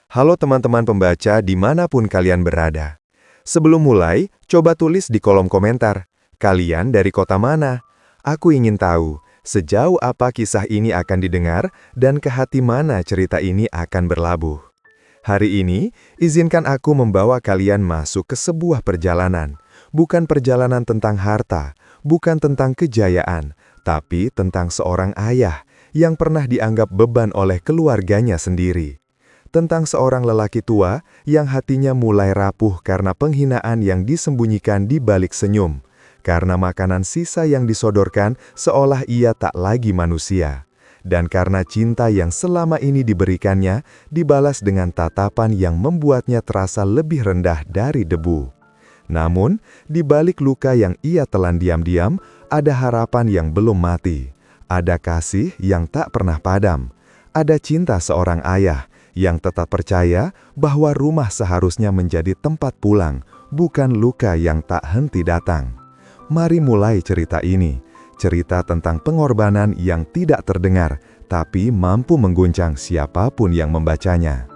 Halo teman-teman pembaca dimanapun kalian berada. Sebelum mulai, coba tulis di kolom komentar, kalian dari kota mana? Aku ingin tahu, sejauh apa kisah ini akan didengar dan ke hati mana cerita ini akan berlabuh. Hari ini, izinkan aku membawa kalian masuk ke sebuah perjalanan. Bukan perjalanan tentang harta, bukan tentang kejayaan, tapi tentang seorang ayah yang pernah dianggap beban oleh keluarganya sendiri. Tentang seorang lelaki tua yang hatinya mulai rapuh karena penghinaan yang disembunyikan di balik senyum, karena makanan sisa yang disodorkan seolah ia tak lagi manusia, dan karena cinta yang selama ini diberikannya dibalas dengan tatapan yang membuatnya terasa lebih rendah dari debu. Namun, di balik luka yang ia telan diam-diam, ada harapan yang belum mati, ada kasih yang tak pernah padam, ada cinta seorang ayah yang tetap percaya bahwa rumah seharusnya menjadi tempat pulang, bukan luka yang tak henti datang. Mari mulai cerita ini, cerita tentang pengorbanan yang tidak terdengar, tapi mampu mengguncang siapapun yang membacanya.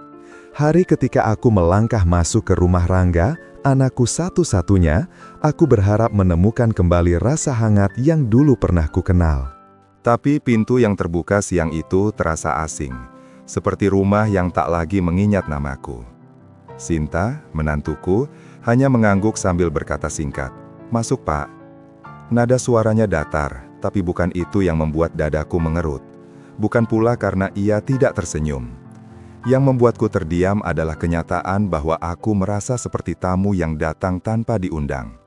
Hari ketika aku melangkah masuk ke rumah Rangga, anakku satu-satunya, aku berharap menemukan kembali rasa hangat yang dulu pernah ku kenal. Tapi pintu yang terbuka siang itu terasa asing. Seperti rumah yang tak lagi mengingat namaku. Sinta, menantuku, hanya mengangguk sambil berkata singkat, "Masuk, Pak." Nada suaranya datar, tapi bukan itu yang membuat dadaku mengerut. Bukan pula karena ia tidak tersenyum. Yang membuatku terdiam adalah kenyataan bahwa aku merasa seperti tamu yang datang tanpa diundang.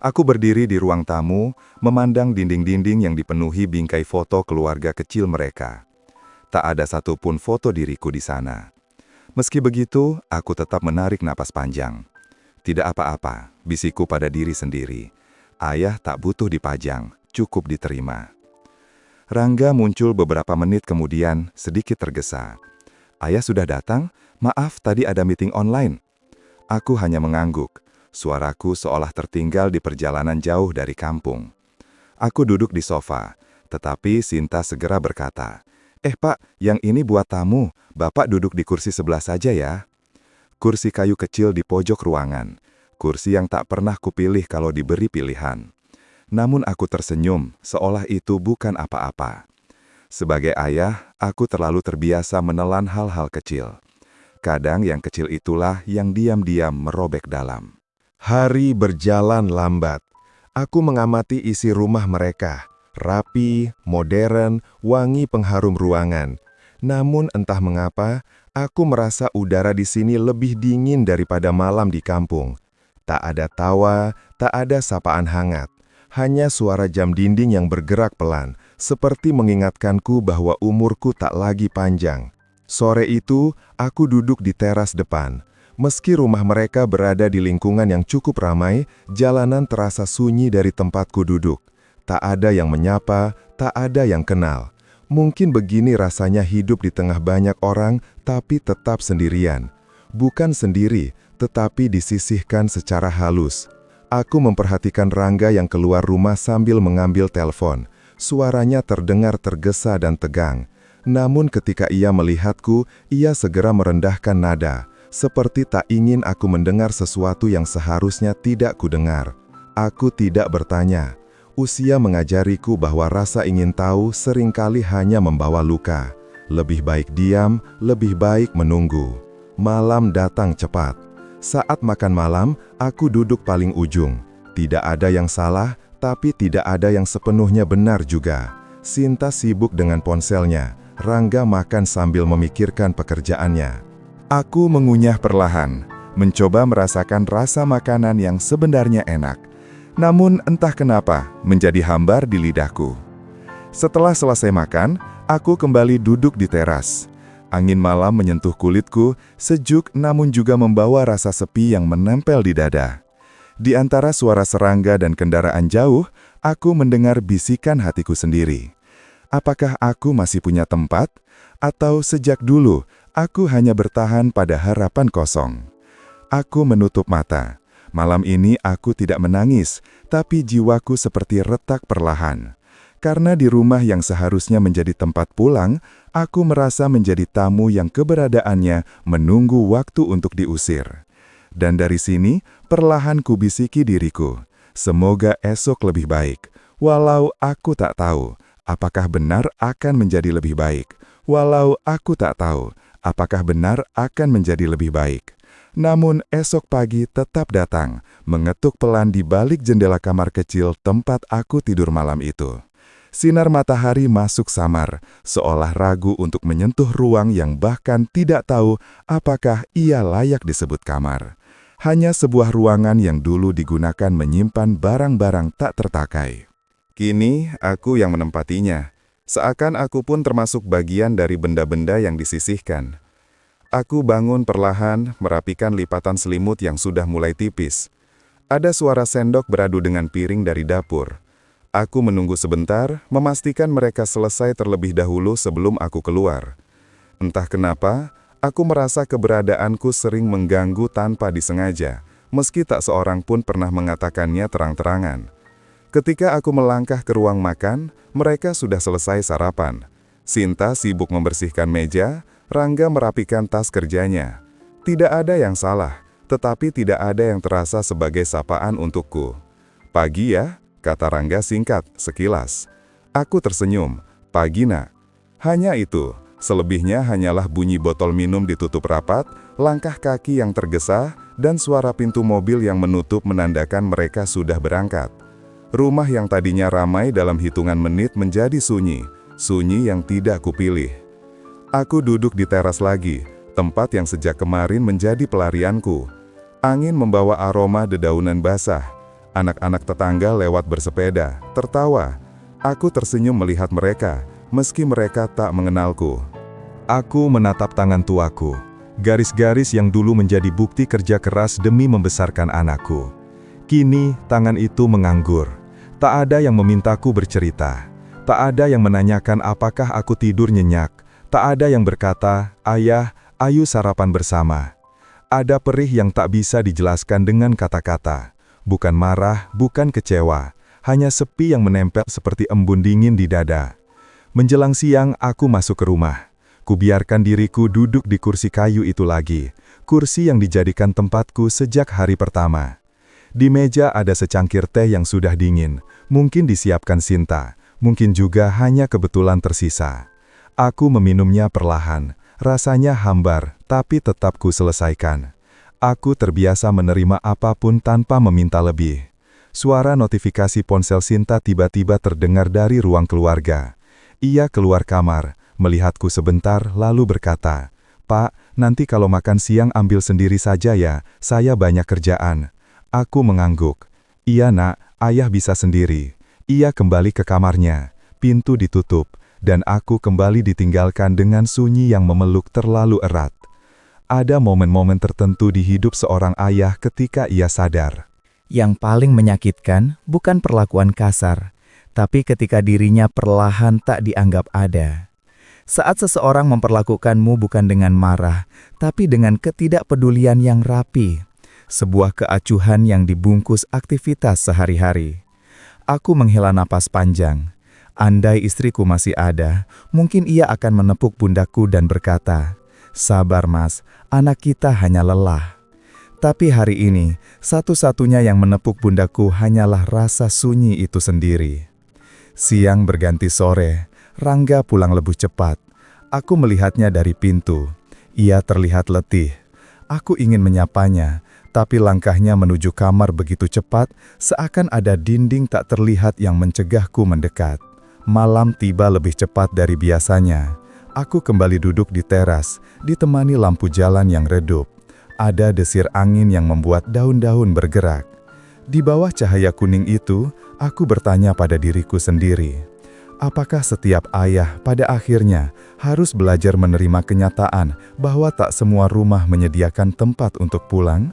Aku berdiri di ruang tamu, memandang dinding-dinding yang dipenuhi bingkai foto keluarga kecil mereka. Tak ada satupun foto diriku di sana. Meski begitu, aku tetap menarik napas panjang. Tidak apa-apa, bisikku pada diri sendiri. Ayah tak butuh dipajang, cukup diterima. Rangga muncul beberapa menit kemudian, sedikit tergesa. "Ayah sudah datang? Maaf, tadi ada meeting online." Aku hanya mengangguk. Suaraku seolah tertinggal di perjalanan jauh dari kampung. Aku duduk di sofa, tetapi Sinta segera berkata, Pak, yang ini buat tamu. Bapak duduk di kursi sebelah saja ya." Kursi kayu kecil di pojok ruangan. Kursi yang tak pernah kupilih kalau diberi pilihan. Namun aku tersenyum, seolah itu bukan apa-apa. Sebagai ayah, aku terlalu terbiasa menelan hal-hal kecil. Kadang yang kecil itulah yang diam-diam merobek dalam. Hari berjalan lambat. Aku mengamati isi rumah mereka. Rapi, modern, wangi pengharum ruangan. Namun entah mengapa, aku merasa udara di sini lebih dingin daripada malam di kampung. Tak ada tawa, tak ada sapaan hangat. Hanya suara jam dinding yang bergerak pelan, seperti mengingatkanku bahwa umurku tak lagi panjang. Sore itu, aku duduk di teras depan. Meski rumah mereka berada di lingkungan yang cukup ramai, jalanan terasa sunyi dari tempatku duduk. Tak ada yang menyapa, tak ada yang kenal. Mungkin begini rasanya hidup di tengah banyak orang, tapi tetap sendirian. Bukan sendiri, tetapi disisihkan secara halus. Aku memperhatikan Rangga yang keluar rumah sambil mengambil telepon. Suaranya terdengar tergesa dan tegang. Namun ketika ia melihatku, ia segera merendahkan nada, seperti tak ingin aku mendengar sesuatu yang seharusnya tidak kudengar. Aku tidak bertanya. Usia mengajariku bahwa rasa ingin tahu seringkali hanya membawa luka. Lebih baik diam, lebih baik menunggu. Malam datang cepat. Saat makan malam, aku duduk paling ujung. Tidak ada yang salah, tapi tidak ada yang sepenuhnya benar juga. Sinta sibuk dengan ponselnya. Rangga makan sambil memikirkan pekerjaannya. Aku mengunyah perlahan, mencoba merasakan rasa makanan yang sebenarnya enak. Namun entah kenapa, menjadi hambar di lidahku. Setelah selesai makan, aku kembali duduk di teras. Angin malam menyentuh kulitku, sejuk namun juga membawa rasa sepi yang menempel di dada. Di antara suara serangga dan kendaraan jauh, aku mendengar bisikan hatiku sendiri. Apakah aku masih punya tempat? Atau sejak dulu, aku hanya bertahan pada harapan kosong? Aku menutup mata. Malam ini aku tidak menangis, tapi jiwaku seperti retak perlahan. Karena di rumah yang seharusnya menjadi tempat pulang, aku merasa menjadi tamu yang keberadaannya menunggu waktu untuk diusir. Dan dari sini, perlahan kubisiki diriku, semoga esok lebih baik, walau aku tak tahu apakah benar akan menjadi lebih baik, walau aku tak tahu apakah benar akan menjadi lebih baik. Namun esok pagi tetap datang, mengetuk pelan di balik jendela kamar kecil tempat aku tidur malam itu. Sinar matahari masuk samar, seolah ragu untuk menyentuh ruang yang bahkan tidak tahu apakah ia layak disebut kamar. Hanya sebuah ruangan yang dulu digunakan menyimpan barang-barang tak tertakai. Kini aku yang menempatinya, seakan aku pun termasuk bagian dari benda-benda yang disisihkan. Aku bangun perlahan, merapikan lipatan selimut yang sudah mulai tipis. Ada suara sendok beradu dengan piring dari dapur. Aku menunggu sebentar, memastikan mereka selesai terlebih dahulu sebelum aku keluar. Entah kenapa, aku merasa keberadaanku sering mengganggu tanpa disengaja, meski tak seorang pun pernah mengatakannya terang-terangan. Ketika aku melangkah ke ruang makan, mereka sudah selesai sarapan. Sinta sibuk membersihkan meja, Rangga merapikan tas kerjanya. Tidak ada yang salah, tetapi tidak ada yang terasa sebagai sapaan untukku. "Pagi ya," kata Rangga singkat, sekilas. Aku tersenyum. "Pagi nak." Hanya itu, selebihnya hanyalah bunyi botol minum ditutup rapat, langkah kaki yang tergesa, dan suara pintu mobil yang menutup menandakan mereka sudah berangkat. Rumah yang tadinya ramai dalam hitungan menit menjadi sunyi, sunyi yang tidak kupilih. Aku duduk di teras lagi, tempat yang sejak kemarin menjadi pelarianku. Angin membawa aroma dedaunan basah. Anak-anak tetangga lewat bersepeda, tertawa. Aku tersenyum melihat mereka, meski mereka tak mengenalku. Aku menatap tangan tuaku, garis-garis yang dulu menjadi bukti kerja keras demi membesarkan anakku. Kini, tangan itu menganggur. Tak ada yang memintaku bercerita. Tak ada yang menanyakan apakah aku tidur nyenyak. Tak ada yang berkata, "Ayah, ayo sarapan bersama." Ada perih yang tak bisa dijelaskan dengan kata-kata. Bukan marah, bukan kecewa, hanya sepi yang menempel seperti embun dingin di dada. Menjelang siang, aku masuk ke rumah. Kubiarkan diriku duduk di kursi kayu itu lagi, kursi yang dijadikan tempatku sejak hari pertama. Di meja ada secangkir teh yang sudah dingin, mungkin disiapkan Sinta, mungkin juga hanya kebetulan tersisa. Aku meminumnya perlahan, rasanya hambar, tapi tetap ku selesaikan. Aku terbiasa menerima apapun tanpa meminta lebih. Suara notifikasi ponsel Sinta tiba-tiba terdengar dari ruang keluarga. Ia keluar kamar, melihatku sebentar lalu berkata, "Pak, nanti kalau makan siang ambil sendiri saja ya, saya banyak kerjaan." Aku mengangguk. "Iya nak, ayah bisa sendiri." Ia kembali ke kamarnya, pintu ditutup, dan aku kembali ditinggalkan dengan sunyi yang memeluk terlalu erat. Ada momen-momen tertentu di hidup seorang ayah ketika ia sadar. Yang paling menyakitkan bukan perlakuan kasar, tapi ketika dirinya perlahan tak dianggap ada. Saat seseorang memperlakukanmu bukan dengan marah, tapi dengan ketidakpedulian yang rapi. Sebuah keacuhan yang dibungkus aktivitas sehari-hari. Aku menghela napas panjang. Andai istriku masih ada, mungkin ia akan menepuk pundakku dan berkata, "Sabar mas, anak kita hanya lelah." Tapi hari ini, satu-satunya yang menepuk pundakku hanyalah rasa sunyi itu sendiri. Siang berganti sore, Rangga pulang lebih cepat. Aku melihatnya dari pintu. Ia terlihat letih. Aku ingin menyapanya, tapi langkahnya menuju kamar begitu cepat, seakan ada dinding tak terlihat yang mencegahku mendekat. Malam tiba lebih cepat dari biasanya. Aku kembali duduk di teras, ditemani lampu jalan yang redup. Ada desir angin yang membuat daun-daun bergerak. Di bawah cahaya kuning itu, aku bertanya pada diriku sendiri, apakah setiap ayah pada akhirnya harus belajar menerima kenyataan bahwa tak semua rumah menyediakan tempat untuk pulang?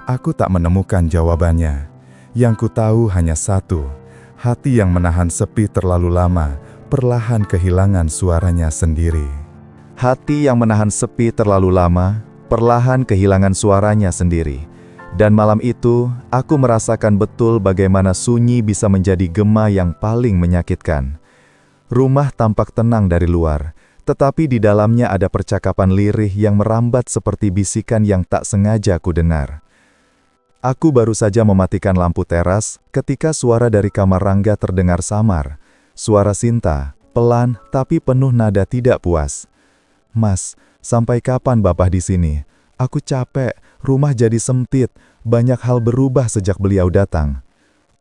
Aku tak menemukan jawabannya. Yang ku tahu hanya satu, hati yang menahan sepi terlalu lama, perlahan kehilangan suaranya sendiri. Hati yang menahan sepi terlalu lama, perlahan kehilangan suaranya sendiri. Dan malam itu, aku merasakan betul bagaimana sunyi bisa menjadi gema yang paling menyakitkan. Rumah tampak tenang dari luar, tetapi di dalamnya ada percakapan lirih yang merambat seperti bisikan yang tak sengaja aku dengar. Aku baru saja mematikan lampu teras ketika suara dari kamar Rangga terdengar samar. Suara Sinta, pelan tapi penuh nada tidak puas. "Mas, sampai kapan Bapak di sini? Aku capek, rumah jadi sempit, banyak hal berubah sejak beliau datang."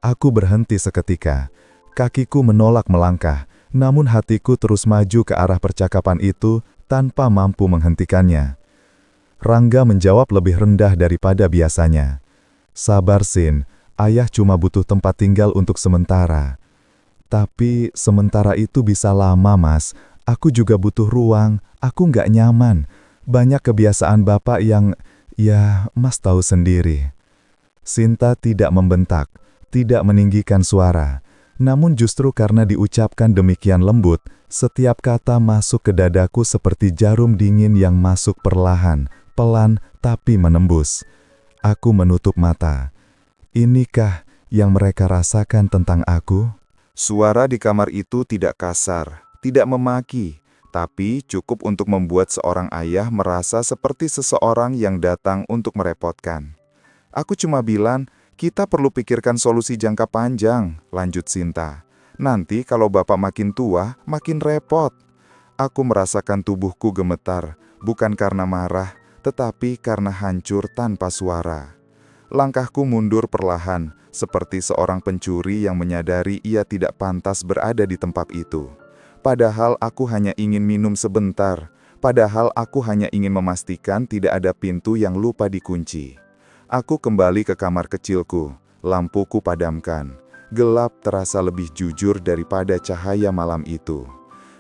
Aku berhenti seketika. Kakiku menolak melangkah, namun hatiku terus maju ke arah percakapan itu tanpa mampu menghentikannya. Rangga menjawab lebih rendah daripada biasanya. "Sabar Sin, ayah cuma butuh tempat tinggal untuk sementara." "Tapi sementara itu bisa lama Mas, aku juga butuh ruang, aku nggak nyaman. Banyak kebiasaan Bapak yang, ya Mas tahu sendiri." Sinta tidak membentak, tidak meninggikan suara. Namun justru karena diucapkan demikian lembut, setiap kata masuk ke dadaku seperti jarum dingin yang masuk perlahan, pelan tapi menembus. Aku menutup mata. Inikah yang mereka rasakan tentang aku? Suara di kamar itu tidak kasar, tidak memaki, tapi cukup untuk membuat seorang ayah merasa seperti seseorang yang datang untuk merepotkan. "Aku cuma bilang, kita perlu pikirkan solusi jangka panjang," lanjut Sinta. "Nanti kalau Bapak makin tua, makin repot." Aku merasakan tubuhku gemetar, bukan karena marah, tetapi karena hancur tanpa suara. Langkahku mundur perlahan, seperti seorang pencuri yang menyadari ia tidak pantas berada di tempat itu. Padahal aku hanya ingin minum sebentar, padahal aku hanya ingin memastikan tidak ada pintu yang lupa dikunci. Aku kembali ke kamar kecilku, lampuku padamkan. Gelap terasa lebih jujur daripada cahaya malam itu.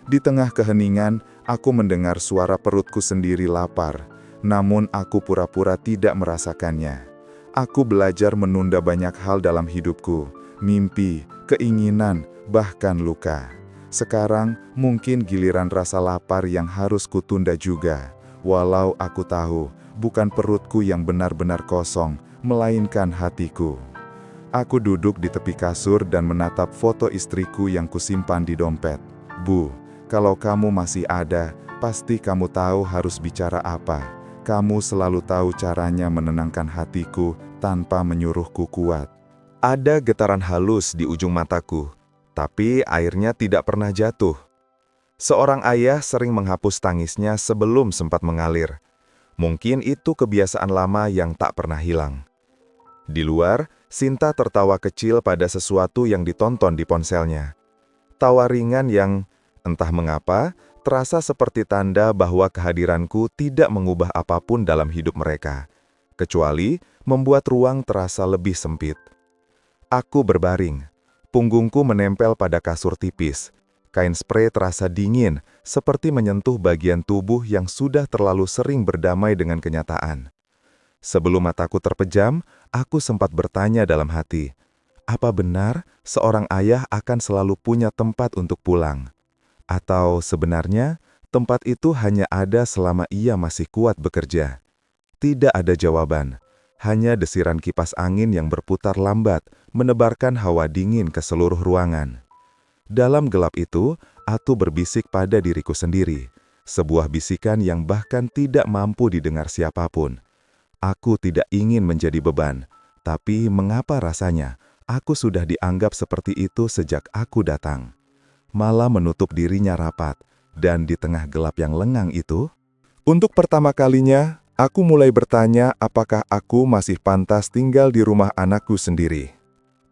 Di tengah keheningan, aku mendengar suara perutku sendiri lapar, namun aku pura-pura tidak merasakannya. Aku belajar menunda banyak hal dalam hidupku, mimpi, keinginan, bahkan luka. Sekarang mungkin giliran rasa lapar yang harus kutunda juga, walau aku tahu bukan perutku yang benar-benar kosong, melainkan hatiku. Aku duduk di tepi kasur dan menatap foto istriku yang kusimpan di dompet. "Bu, kalau kamu masih ada, pasti kamu tahu harus bicara apa. Kamu selalu tahu caranya menenangkan hatiku tanpa menyuruhku kuat." Ada getaran halus di ujung mataku, tapi airnya tidak pernah jatuh. Seorang ayah sering menghapus tangisnya sebelum sempat mengalir. Mungkin itu kebiasaan lama yang tak pernah hilang. Di luar, Sinta tertawa kecil pada sesuatu yang ditonton di ponselnya. Tawa ringan yang, entah mengapa, terasa seperti tanda bahwa kehadiranku tidak mengubah apapun dalam hidup mereka, kecuali membuat ruang terasa lebih sempit. Aku berbaring, punggungku menempel pada kasur tipis. Kain sprei terasa dingin, seperti menyentuh bagian tubuh yang sudah terlalu sering berdamai dengan kenyataan. Sebelum mataku terpejam, aku sempat bertanya dalam hati, apa benar seorang ayah akan selalu punya tempat untuk pulang? Atau sebenarnya, tempat itu hanya ada selama ia masih kuat bekerja? Tidak ada jawaban, hanya desiran kipas angin yang berputar lambat, menebarkan hawa dingin ke seluruh ruangan. Dalam gelap itu, aku berbisik pada diriku sendiri, sebuah bisikan yang bahkan tidak mampu didengar siapapun. Aku tidak ingin menjadi beban, tapi mengapa rasanya aku sudah dianggap seperti itu sejak aku datang? Malah menutup dirinya rapat, dan di tengah gelap yang lengang itu, untuk pertama kalinya, aku mulai bertanya apakah aku masih pantas tinggal di rumah anakku sendiri.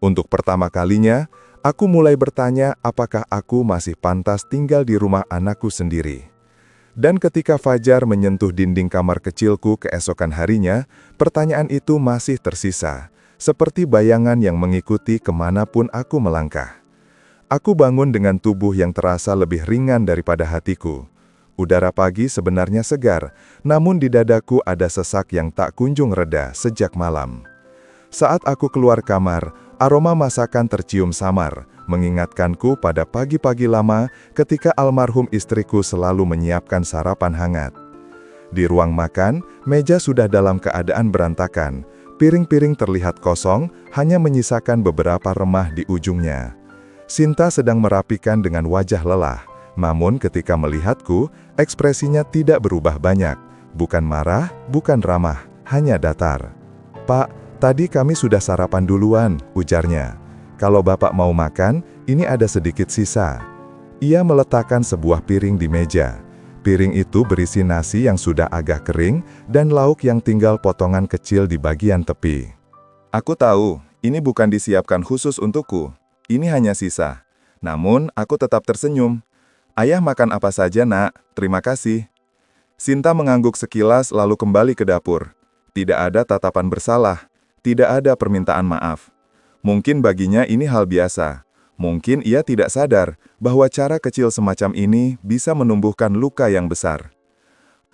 Untuk pertama kalinya, aku mulai bertanya apakah aku masih pantas tinggal di rumah anakku sendiri. Dan ketika fajar menyentuh dinding kamar kecilku keesokan harinya, pertanyaan itu masih tersisa, seperti bayangan yang mengikuti kemanapun aku melangkah. Aku bangun dengan tubuh yang terasa lebih ringan daripada hatiku. Udara pagi sebenarnya segar, namun di dadaku ada sesak yang tak kunjung reda sejak malam. Saat aku keluar kamar, aroma masakan tercium samar, mengingatkanku pada pagi-pagi lama ketika almarhum istriku selalu menyiapkan sarapan hangat. Di ruang makan, meja sudah dalam keadaan berantakan, Piring-piring terlihat kosong, hanya menyisakan beberapa remah di ujungnya. Sinta sedang merapikan dengan wajah lelah, namun ketika melihatku, ekspresinya tidak berubah banyak. Bukan marah, bukan ramah, hanya datar. "Pak, tadi kami sudah sarapan duluan," ujarnya. "Kalau Bapak mau makan, ini ada sedikit sisa." Ia meletakkan sebuah piring di meja. Piring itu berisi nasi yang sudah agak kering dan lauk yang tinggal potongan kecil di bagian tepi. "Aku tahu, ini bukan disiapkan khusus untukku. Ini hanya sisa. Namun, aku tetap tersenyum. Ayah makan apa saja, Nak? Terima kasih." Sinta mengangguk sekilas lalu kembali ke dapur. Tidak ada tatapan bersalah. Tidak ada permintaan maaf. Mungkin baginya ini hal biasa. Mungkin ia tidak sadar bahwa cara kecil semacam ini bisa menumbuhkan luka yang besar.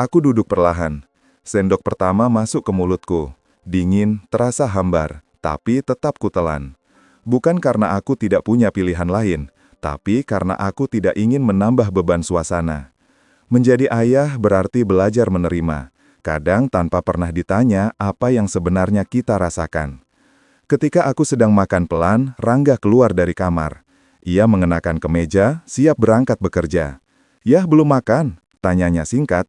Aku duduk perlahan. Sendok pertama masuk ke mulutku. Dingin, terasa hambar, tapi tetap kutelan. Bukan karena aku tidak punya pilihan lain, tapi karena aku tidak ingin menambah beban suasana. Menjadi ayah berarti belajar menerima, kadang tanpa pernah ditanya apa yang sebenarnya kita rasakan. Ketika aku sedang makan pelan, Rangga keluar dari kamar. Ia mengenakan kemeja, siap berangkat bekerja. "Yah, belum makan?" tanyanya singkat.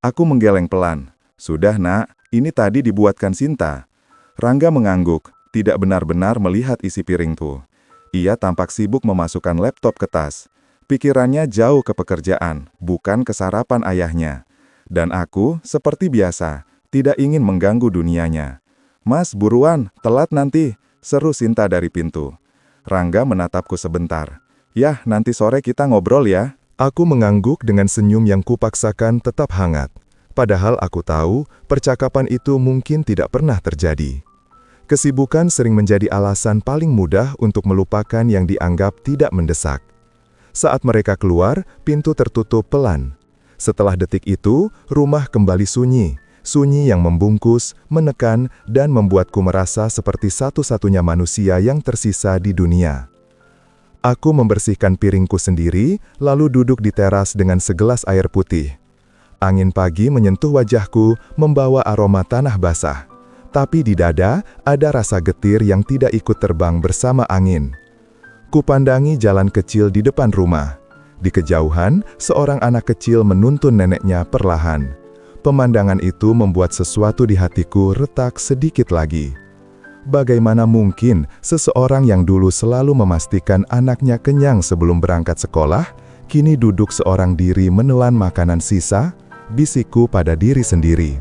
Aku menggeleng pelan. "Sudah, Nak, ini tadi dibuatkan Sinta." Rangga mengangguk, tidak benar-benar melihat isi piringku. Ia tampak sibuk memasukkan laptop ke tas. Pikirannya jauh ke pekerjaan, bukan ke sarapan ayahnya. Dan aku, seperti biasa, tidak ingin mengganggu dunianya. "Mas, buruan, telat nanti," seru Sinta dari pintu. Rangga menatapku sebentar. "Yah, nanti sore kita ngobrol ya." Aku mengangguk dengan senyum yang kupaksakan tetap hangat. Padahal aku tahu, percakapan itu mungkin tidak pernah terjadi. Kesibukan sering menjadi alasan paling mudah untuk melupakan yang dianggap tidak mendesak. Saat mereka keluar, pintu tertutup pelan. Setelah detik itu, rumah kembali sunyi. Sunyi yang membungkus, menekan, dan membuatku merasa seperti satu-satunya manusia yang tersisa di dunia. Aku membersihkan piringku sendiri, lalu duduk di teras dengan segelas air putih. Angin pagi menyentuh wajahku, membawa aroma tanah basah. Tapi di dada, ada rasa getir yang tidak ikut terbang bersama angin. Kupandangi jalan kecil di depan rumah. Di kejauhan, seorang anak kecil menuntun neneknya perlahan. Pemandangan itu membuat sesuatu di hatiku retak sedikit lagi. Bagaimana mungkin seseorang yang dulu selalu memastikan anaknya kenyang sebelum berangkat sekolah, kini duduk seorang diri menelan makanan sisa? Bisikku pada diri sendiri.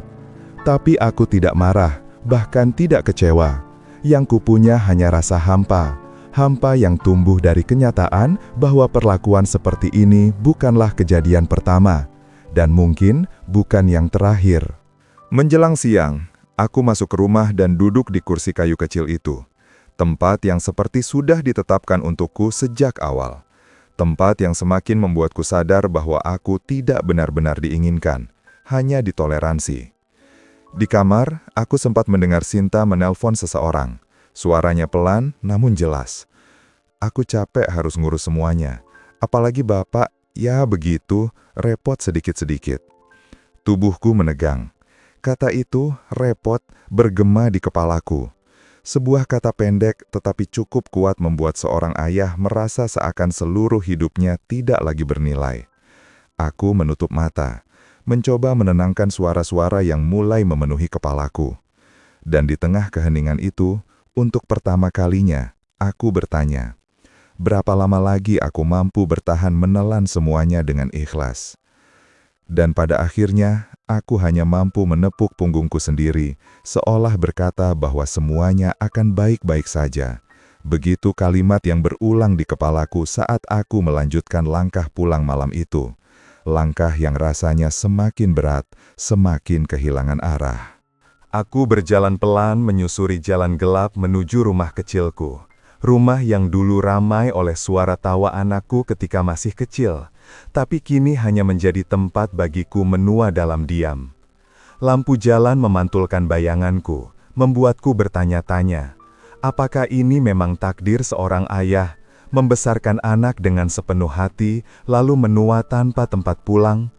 Tapi aku tidak marah, bahkan tidak kecewa. Yang kupunya hanya rasa hampa. Hampa yang tumbuh dari kenyataan bahwa perlakuan seperti ini bukanlah kejadian pertama. Dan mungkin bukan yang terakhir. Menjelang siang, aku masuk ke rumah dan duduk di kursi kayu kecil itu. Tempat yang seperti sudah ditetapkan untukku sejak awal. Tempat yang semakin membuatku sadar bahwa aku tidak benar-benar diinginkan, hanya ditoleransi. Di kamar, aku sempat mendengar Sinta menelpon seseorang. Suaranya pelan, namun jelas. Aku capek harus ngurus semuanya. Apalagi Bapak, ya begitu, repot sedikit-sedikit. Tubuhku menegang. Kata itu, repot, bergema di kepalaku. Sebuah kata pendek tetapi cukup kuat membuat seorang ayah merasa seakan seluruh hidupnya tidak lagi bernilai. Aku menutup mata, mencoba menenangkan suara-suara yang mulai memenuhi kepalaku. Dan di tengah keheningan itu, untuk pertama kalinya, aku bertanya, berapa lama lagi aku mampu bertahan menelan semuanya dengan ikhlas? Dan pada akhirnya, aku hanya mampu menepuk punggungku sendiri, seolah berkata bahwa semuanya akan baik-baik saja. Begitu kalimat yang berulang di kepalaku saat aku melanjutkan langkah pulang malam itu. Langkah yang rasanya semakin berat, semakin kehilangan arah. Aku berjalan pelan menyusuri jalan gelap menuju rumah kecilku. Rumah yang dulu ramai oleh suara tawa anakku ketika masih kecil, tapi kini hanya menjadi tempat bagiku menua dalam diam. Lampu jalan memantulkan bayanganku, membuatku bertanya-tanya, apakah ini memang takdir seorang ayah, membesarkan anak dengan sepenuh hati, lalu menua tanpa tempat pulang?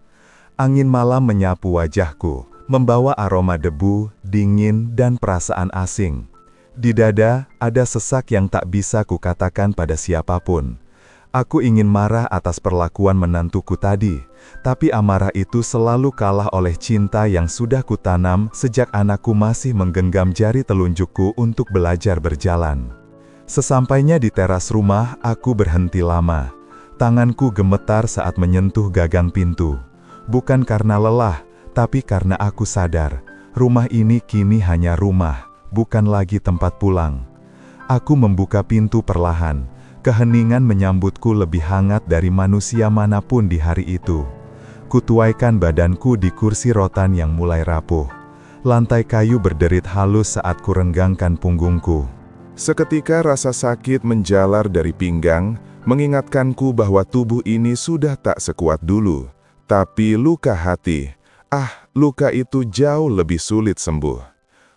Angin malam menyapu wajahku, membawa aroma debu, dingin, dan perasaan asing. Di dada, ada sesak yang tak bisa kukatakan pada siapapun. Aku ingin marah atas perlakuan menantuku tadi, tapi amarah itu selalu kalah oleh cinta yang sudah kutanam sejak anakku masih menggenggam jari telunjukku untuk belajar berjalan. Sesampainya di teras rumah, aku berhenti lama. Tanganku gemetar saat menyentuh gagang pintu. Bukan karena lelah, tapi karena aku sadar, rumah ini kini hanya rumah, bukan lagi tempat pulang. Aku membuka pintu perlahan. Keheningan menyambutku lebih hangat dari manusia manapun di hari itu. Kutuaikan badanku di kursi rotan yang mulai rapuh. Lantai kayu berderit halus saat kurenggangkan punggungku. Seketika rasa sakit menjalar dari pinggang, mengingatkanku bahwa tubuh ini sudah tak sekuat dulu. Tapi luka hati, luka itu jauh lebih sulit sembuh.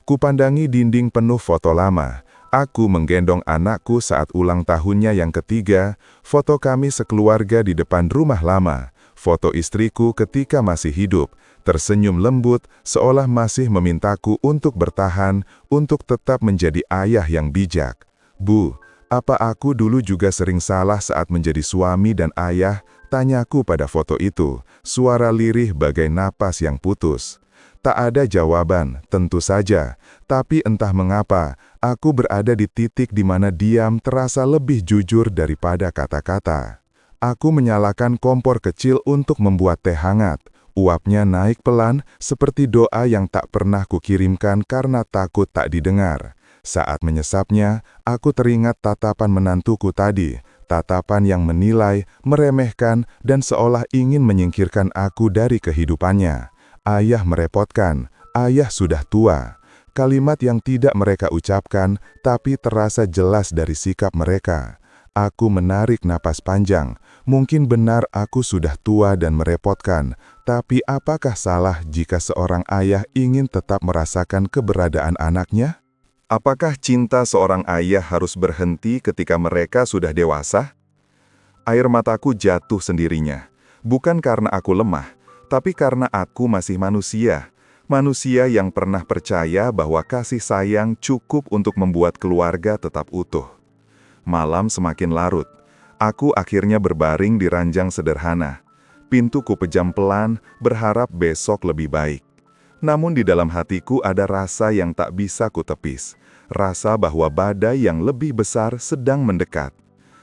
Kupandangi dinding penuh foto lama. Aku menggendong anakku saat ulang tahunnya yang ketiga, foto kami sekeluarga di depan rumah lama, foto istriku ketika masih hidup, tersenyum lembut, seolah masih memintaku untuk bertahan, untuk tetap menjadi ayah yang bijak. Bu, apa aku dulu juga sering salah saat menjadi suami dan ayah? Tanyaku pada foto itu, suara lirih bagai napas yang putus. Tak ada jawaban, tentu saja, tapi entah mengapa, aku berada di titik di mana diam terasa lebih jujur daripada kata-kata. Aku menyalakan kompor kecil untuk membuat teh hangat. Uapnya naik pelan, seperti doa yang tak pernah kukirimkan karena takut tak didengar. Saat menyesapnya, aku teringat tatapan menantuku tadi, tatapan yang menilai, meremehkan, dan seolah ingin menyingkirkan aku dari kehidupannya. Ayah merepotkan, ayah sudah tua. Kalimat yang tidak mereka ucapkan, tapi terasa jelas dari sikap mereka. Aku menarik napas panjang. Mungkin benar aku sudah tua dan merepotkan, tapi apakah salah jika seorang ayah ingin tetap merasakan keberadaan anaknya? Apakah cinta seorang ayah harus berhenti ketika mereka sudah dewasa? Air mataku jatuh sendirinya. Bukan karena aku lemah, tapi karena aku masih manusia. Manusia yang pernah percaya bahwa kasih sayang cukup untuk membuat keluarga tetap utuh. Malam semakin larut. Aku akhirnya berbaring di ranjang sederhana. Pintu kupejam pelan, berharap besok lebih baik. Namun di dalam hatiku ada rasa yang tak bisa kutepis. Rasa bahwa badai yang lebih besar sedang mendekat.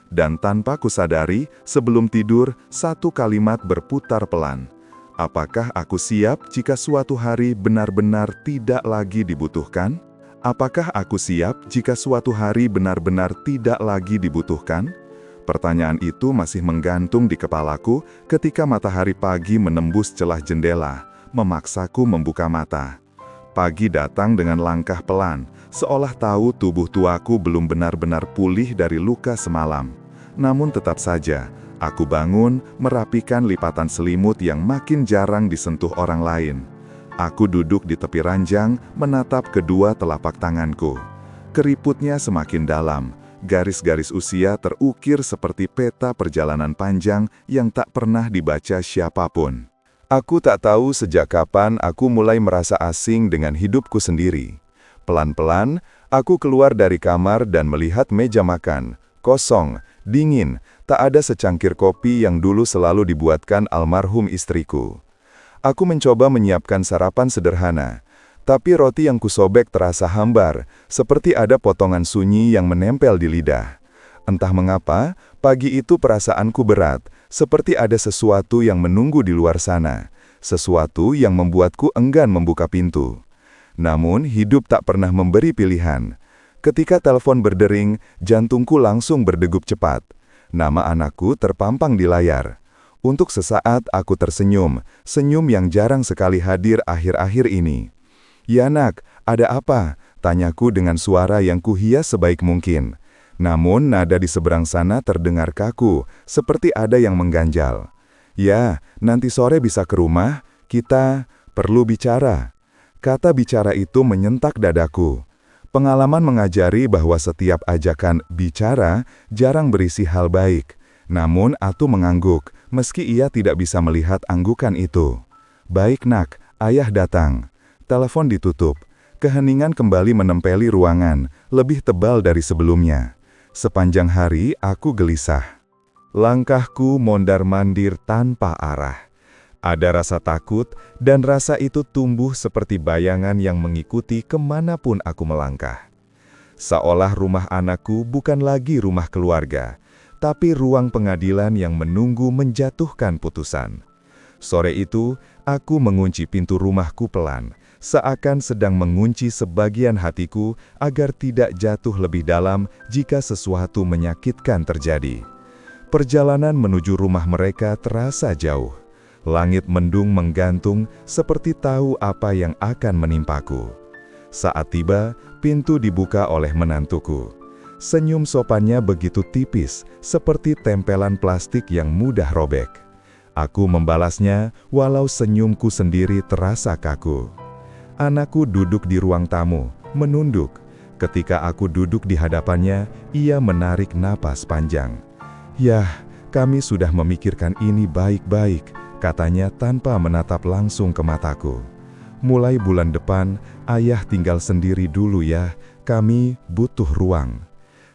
Dan tanpa kusadari, sebelum tidur, satu kalimat berputar pelan. Apakah aku siap jika suatu hari benar-benar tidak lagi dibutuhkan? Apakah aku siap jika suatu hari benar-benar tidak lagi dibutuhkan? Pertanyaan itu masih menggantung di kepalaku ketika matahari pagi menembus celah jendela, memaksaku membuka mata. Pagi datang dengan langkah pelan, seolah tahu tubuh tuaku belum benar-benar pulih dari luka semalam. Namun tetap saja, aku bangun, merapikan lipatan selimut yang makin jarang disentuh orang lain. Aku duduk di tepi ranjang, menatap kedua telapak tanganku. Keriputnya semakin dalam, garis-garis usia terukir seperti peta perjalanan panjang yang tak pernah dibaca siapapun. Aku tak tahu sejak kapan aku mulai merasa asing dengan hidupku sendiri. Pelan-pelan, aku keluar dari kamar dan melihat meja makan, kosong, dingin, tak ada secangkir kopi yang dulu selalu dibuatkan almarhum istriku. Aku mencoba menyiapkan sarapan sederhana, tapi roti yang kusobek terasa hambar, seperti ada potongan sunyi yang menempel di lidah. Entah mengapa, pagi itu perasaanku berat, seperti ada sesuatu yang menunggu di luar sana, sesuatu yang membuatku enggan membuka pintu. Namun, hidup tak pernah memberi pilihan. Ketika telepon berdering, jantungku langsung berdegup cepat. Nama anakku terpampang di layar. Untuk sesaat aku tersenyum, senyum yang jarang sekali hadir akhir-akhir ini. "Ya nak, ada apa?" tanyaku dengan suara yang kuhias sebaik mungkin. Namun nada di seberang sana terdengar kaku, seperti ada yang mengganjal. "Ya, nanti sore bisa ke rumah, kita perlu bicara." Kata bicara itu menyentak dadaku. Pengalaman mengajari bahwa setiap ajakan bicara jarang berisi hal baik. Namun Atu mengangguk, meski ia tidak bisa melihat anggukan itu. "Baik nak, ayah datang." Telepon ditutup. Keheningan kembali menempeli ruangan, lebih tebal dari sebelumnya. Sepanjang hari aku gelisah. Langkahku mondar-mandir tanpa arah. Ada rasa takut, dan rasa itu tumbuh seperti bayangan yang mengikuti kemanapun aku melangkah. Seolah rumah anakku bukan lagi rumah keluarga, tapi ruang pengadilan yang menunggu menjatuhkan putusan. Sore itu, aku mengunci pintu rumahku pelan, seakan sedang mengunci sebagian hatiku agar tidak jatuh lebih dalam jika sesuatu menyakitkan terjadi. Perjalanan menuju rumah mereka terasa jauh. Langit mendung menggantung seperti tahu apa yang akan menimpaku. Saat tiba, pintu dibuka oleh menantuku. Senyum sopannya begitu tipis, seperti tempelan plastik yang mudah robek. Aku membalasnya, walau senyumku sendiri terasa kaku. Anakku duduk di ruang tamu, menunduk. Ketika aku duduk di hadapannya, ia menarik napas panjang. "Yah, kami sudah memikirkan ini baik-baik," katanya tanpa menatap langsung ke mataku. "Mulai bulan depan, ayah tinggal sendiri dulu ya, kami butuh ruang."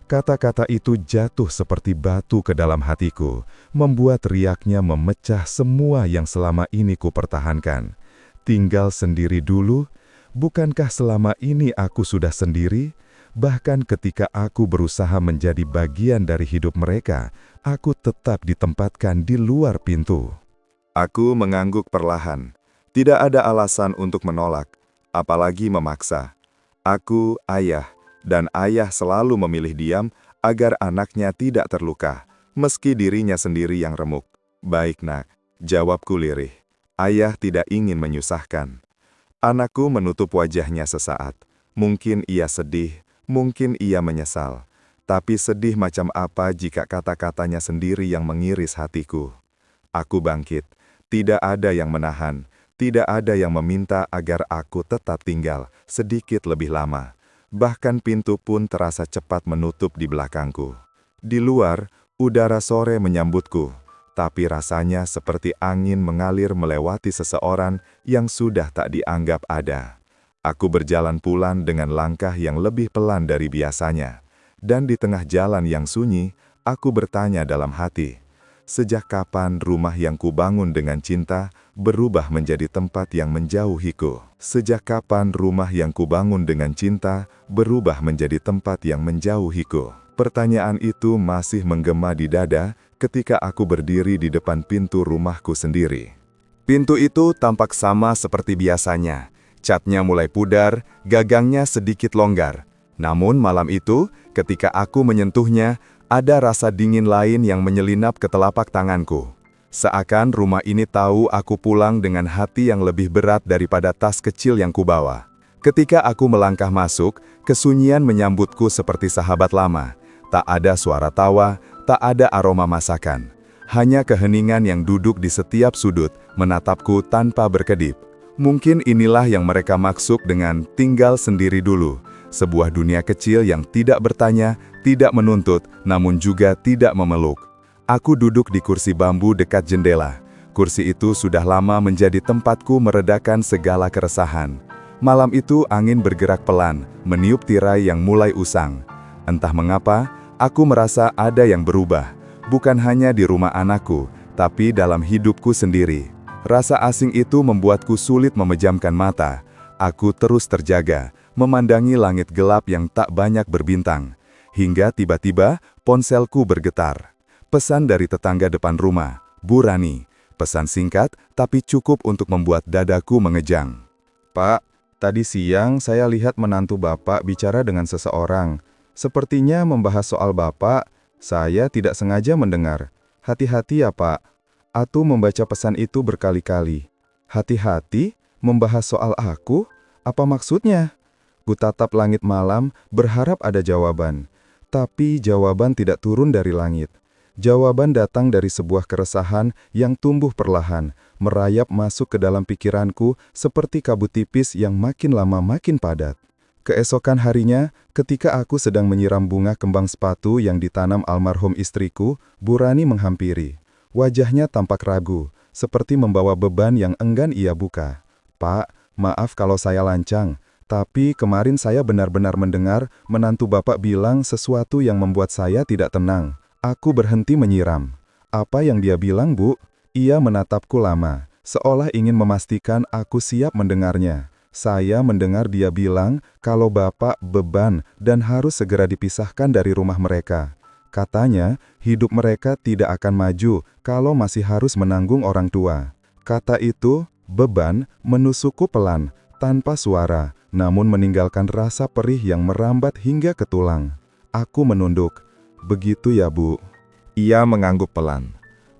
Kata-kata itu jatuh seperti batu ke dalam hatiku, membuat riaknya memecah semua yang selama ini kupertahankan. Tinggal sendiri dulu? Bukankah selama ini aku sudah sendiri? Bahkan ketika aku berusaha menjadi bagian dari hidup mereka, aku tetap ditempatkan di luar pintu. Aku mengangguk perlahan. Tidak ada alasan untuk menolak, apalagi memaksa. Aku ayah, dan ayah selalu memilih diam agar anaknya tidak terluka, meski dirinya sendiri yang remuk. "Baik nak," jawabku lirih. Ayah tidak ingin menyusahkan. Anakku menutup wajahnya sesaat. Mungkin ia sedih, mungkin ia menyesal. Tapi sedih macam apa jika kata-katanya sendiri yang mengiris hatiku? Aku bangkit. Tidak ada yang menahan, tidak ada yang meminta agar aku tetap tinggal sedikit lebih lama. Bahkan pintu pun terasa cepat menutup di belakangku. Di luar, udara sore menyambutku, tapi rasanya seperti angin mengalir melewati seseorang yang sudah tak dianggap ada. Aku berjalan pulang dengan langkah yang lebih pelan dari biasanya. Dan di tengah jalan yang sunyi, aku bertanya dalam hati, sejak kapan rumah yang kubangun dengan cinta berubah menjadi tempat yang menjauhiku? Sejak kapan rumah yang kubangun dengan cinta berubah menjadi tempat yang menjauhiku? Pertanyaan itu masih menggema di dada ketika aku berdiri di depan pintu rumahku sendiri. Pintu itu tampak sama seperti biasanya. Catnya mulai pudar, gagangnya sedikit longgar. Namun malam itu, ketika aku menyentuhnya, ada rasa dingin lain yang menyelinap ke telapak tanganku. Seakan rumah ini tahu aku pulang dengan hati yang lebih berat daripada tas kecil yang kubawa. Ketika aku melangkah masuk, kesunyian menyambutku seperti sahabat lama. Tak ada suara tawa, tak ada aroma masakan. Hanya keheningan yang duduk di setiap sudut, menatapku tanpa berkedip. Mungkin inilah yang mereka maksud dengan tinggal sendiri dulu. Sebuah dunia kecil yang tidak bertanya, tidak menuntut, namun juga tidak memeluk. Aku duduk di kursi bambu dekat jendela. Kursi itu sudah lama menjadi tempatku meredakan segala keresahan. Malam itu angin bergerak pelan, meniup tirai yang mulai usang. Entah mengapa, aku merasa ada yang berubah. Bukan hanya di rumah anakku, tapi dalam hidupku sendiri. Rasa asing itu membuatku sulit memejamkan mata. Aku terus terjaga, memandangi langit gelap yang tak banyak berbintang. Hingga tiba-tiba, ponselku bergetar. Pesan dari tetangga depan rumah, Bu Rani. Pesan singkat, tapi cukup untuk membuat dadaku mengejang. "Pak, tadi siang saya lihat menantu Bapak bicara dengan seseorang. Sepertinya membahas soal Bapak. Saya tidak sengaja mendengar. Hati-hati ya Pak. Atu membaca pesan itu berkali-kali." "Hati-hati? Membahas soal aku? Apa maksudnya?" Kutatap langit malam, berharap ada jawaban. Tapi jawaban tidak turun dari langit. Jawaban datang dari sebuah keresahan yang tumbuh perlahan, merayap masuk ke dalam pikiranku seperti kabut tipis yang makin lama makin padat. Keesokan harinya, ketika aku sedang menyiram bunga kembang sepatu yang ditanam almarhum istriku, Bu Rani menghampiri. Wajahnya tampak ragu, seperti membawa beban yang enggan ia buka. "Pak, maaf kalau saya lancang, Tapi kemarin saya benar-benar mendengar menantu Bapak bilang sesuatu yang membuat saya tidak tenang. Aku berhenti menyiram. Apa yang dia bilang, Bu? Ia menatapku lama, seolah ingin memastikan aku siap mendengarnya. Saya mendengar dia bilang kalau Bapak beban dan harus segera dipisahkan dari rumah mereka. Katanya, hidup mereka tidak akan maju kalau masih harus menanggung orang tua. Kata itu, beban, menusukku pelan, tanpa suara, namun meninggalkan rasa perih yang merambat hingga ke tulang. Aku menunduk. Begitu ya, Bu. Ia mengangguk pelan.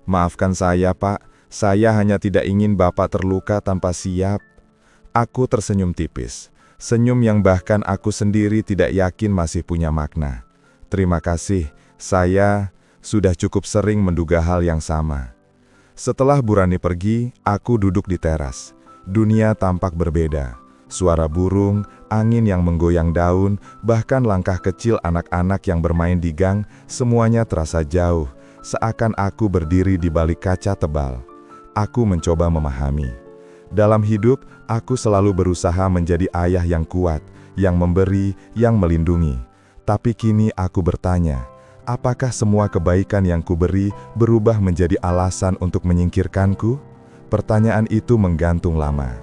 Maafkan saya, Pak. Saya hanya tidak ingin Bapak terluka tanpa siap. Aku tersenyum tipis. Senyum yang bahkan aku sendiri tidak yakin masih punya makna. Terima kasih. Saya sudah cukup sering menduga hal yang sama. Setelah Burani pergi, aku duduk di teras. Dunia tampak berbeda. Suara burung, angin yang menggoyang daun, bahkan langkah kecil anak-anak yang bermain di gang, semuanya terasa jauh, seakan aku berdiri di balik kaca tebal. Aku mencoba memahami. Dalam hidup, aku selalu berusaha menjadi ayah yang kuat, yang memberi, yang melindungi. Tapi kini aku bertanya, apakah semua kebaikan yang kuberi berubah menjadi alasan untuk menyingkirkanku? Pertanyaan itu menggantung lama.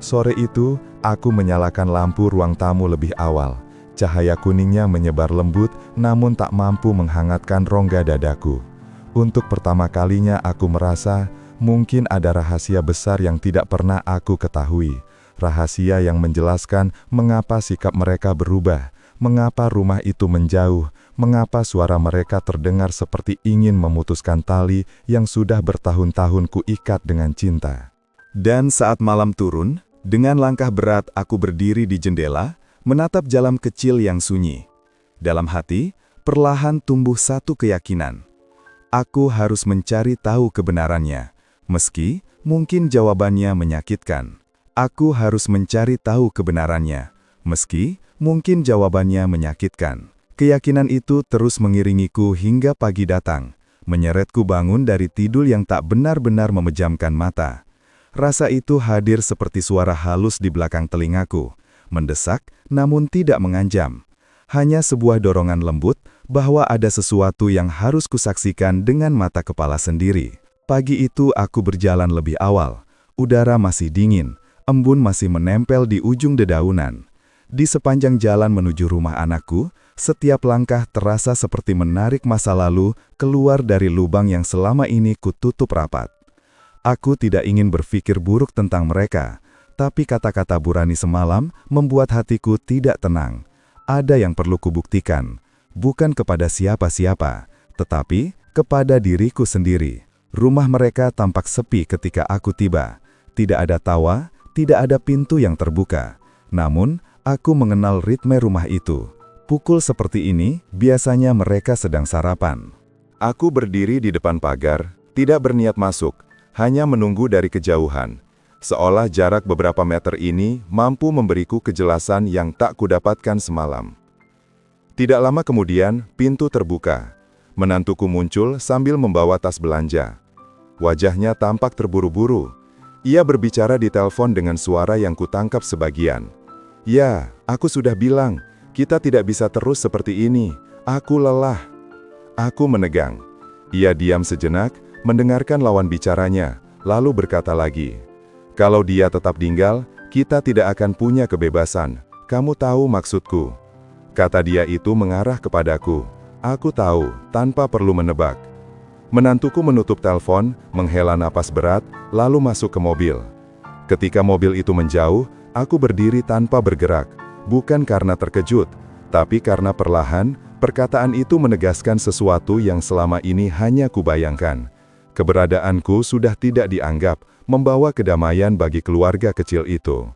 Sore itu, aku menyalakan lampu ruang tamu lebih awal. Cahaya kuningnya menyebar lembut, namun tak mampu menghangatkan rongga dadaku. Untuk pertama kalinya aku merasa, mungkin ada rahasia besar yang tidak pernah aku ketahui. Rahasia yang menjelaskan mengapa sikap mereka berubah, mengapa rumah itu menjauh, mengapa suara mereka terdengar seperti ingin memutuskan tali yang sudah bertahun-tahun kuikat dengan cinta. Dan saat malam turun, dengan langkah berat aku berdiri di jendela, menatap jalan kecil yang sunyi. Dalam hati, perlahan tumbuh satu keyakinan. Aku harus mencari tahu kebenarannya, meski mungkin jawabannya menyakitkan. Aku harus mencari tahu kebenarannya, meski mungkin jawabannya menyakitkan. Keyakinan itu terus mengiringiku hingga pagi datang, menyeretku bangun dari tidur yang tak benar-benar memejamkan mata. Rasa itu hadir seperti suara halus di belakang telingaku, mendesak namun tidak mengancam. Hanya sebuah dorongan lembut bahwa ada sesuatu yang harus kusaksikan dengan mata kepala sendiri. Pagi itu aku berjalan lebih awal. Udara masih dingin, embun masih menempel di ujung dedaunan. Di sepanjang jalan menuju rumah anakku, setiap langkah terasa seperti menarik masa lalu keluar dari lubang yang selama ini kututup rapat. Aku tidak ingin berpikir buruk tentang mereka, tapi kata-kata Burani semalam membuat hatiku tidak tenang. Ada yang perlu kubuktikan, bukan kepada siapa-siapa, tetapi kepada diriku sendiri. Rumah mereka tampak sepi ketika aku tiba. Tidak ada tawa, tidak ada pintu yang terbuka. Namun, aku mengenal ritme rumah itu. Pukul seperti ini, biasanya mereka sedang sarapan. Aku berdiri di depan pagar, tidak berniat masuk, hanya menunggu dari kejauhan. Seolah jarak beberapa meter ini mampu memberiku kejelasan yang tak kudapatkan semalam. Tidak lama kemudian, pintu terbuka. Menantuku muncul sambil membawa tas belanja. Wajahnya tampak terburu-buru. Ia berbicara di telepon dengan suara yang kutangkap sebagian. Ya, aku sudah bilang, kita tidak bisa terus seperti ini. Aku lelah. Aku menegang. Ia diam sejenak, mendengarkan lawan bicaranya, lalu berkata lagi, "Kalau dia tetap tinggal, kita tidak akan punya kebebasan. Kamu tahu maksudku." Kata dia itu mengarah kepadaku. Aku tahu, tanpa perlu menebak. Menantuku menutup telepon, menghela napas berat, lalu masuk ke mobil. Ketika mobil itu menjauh, aku berdiri tanpa bergerak. Bukan karena terkejut, tapi karena perlahan, perkataan itu menegaskan sesuatu yang selama ini hanya kubayangkan. Keberadaanku sudah tidak dianggap, membawa kedamaian bagi keluarga kecil itu.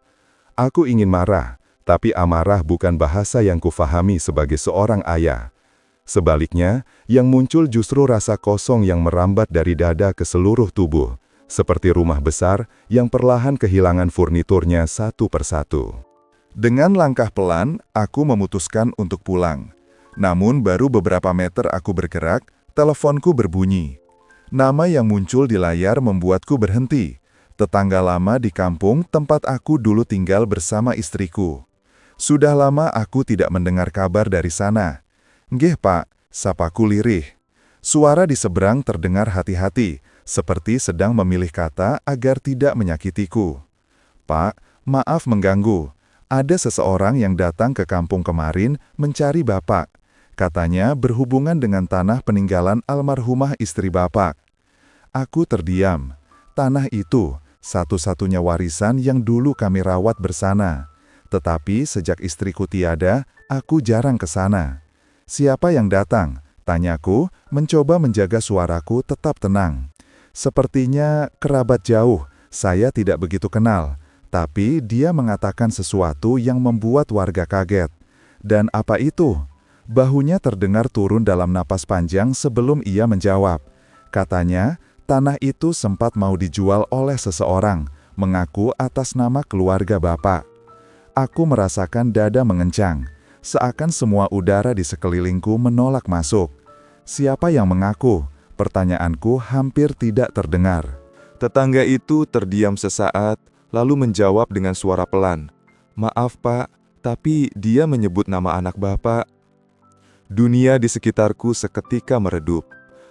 Aku ingin marah, tapi amarah bukan bahasa yang kufahami sebagai seorang ayah. Sebaliknya, yang muncul justru rasa kosong yang merambat dari dada ke seluruh tubuh, seperti rumah besar yang perlahan kehilangan furniturnya satu persatu. Dengan langkah pelan, aku memutuskan untuk pulang. Namun baru beberapa meter aku bergerak, teleponku berbunyi. Nama yang muncul di layar membuatku berhenti. Tetangga lama di kampung tempat aku dulu tinggal bersama istriku. Sudah lama aku tidak mendengar kabar dari sana. Nggih Pak, sapaku lirih. Suara di seberang terdengar hati-hati, seperti sedang memilih kata agar tidak menyakitiku. Pak, maaf mengganggu. Ada seseorang yang datang ke kampung kemarin mencari Bapak. Katanya berhubungan dengan tanah peninggalan almarhumah istri Bapak. Aku terdiam. Tanah itu satu-satunya warisan yang dulu kami rawat bersama. Tetapi sejak istriku tiada, aku jarang ke sana. Siapa yang datang? Tanyaku, mencoba menjaga suaraku tetap tenang. Sepertinya kerabat jauh, saya tidak begitu kenal. Tapi dia mengatakan sesuatu yang membuat warga kaget. Dan apa itu? Bahunya terdengar turun dalam napas panjang sebelum ia menjawab. Katanya, tanah itu sempat mau dijual oleh seseorang, mengaku atas nama keluarga Bapak. Aku merasakan dada mengencang, seakan semua udara di sekelilingku menolak masuk. Siapa yang mengaku? Pertanyaanku hampir tidak terdengar. Tetangga itu terdiam sesaat, lalu menjawab dengan suara pelan. Maaf Pak, tapi dia menyebut nama anak Bapak. Dunia di sekitarku seketika meredup.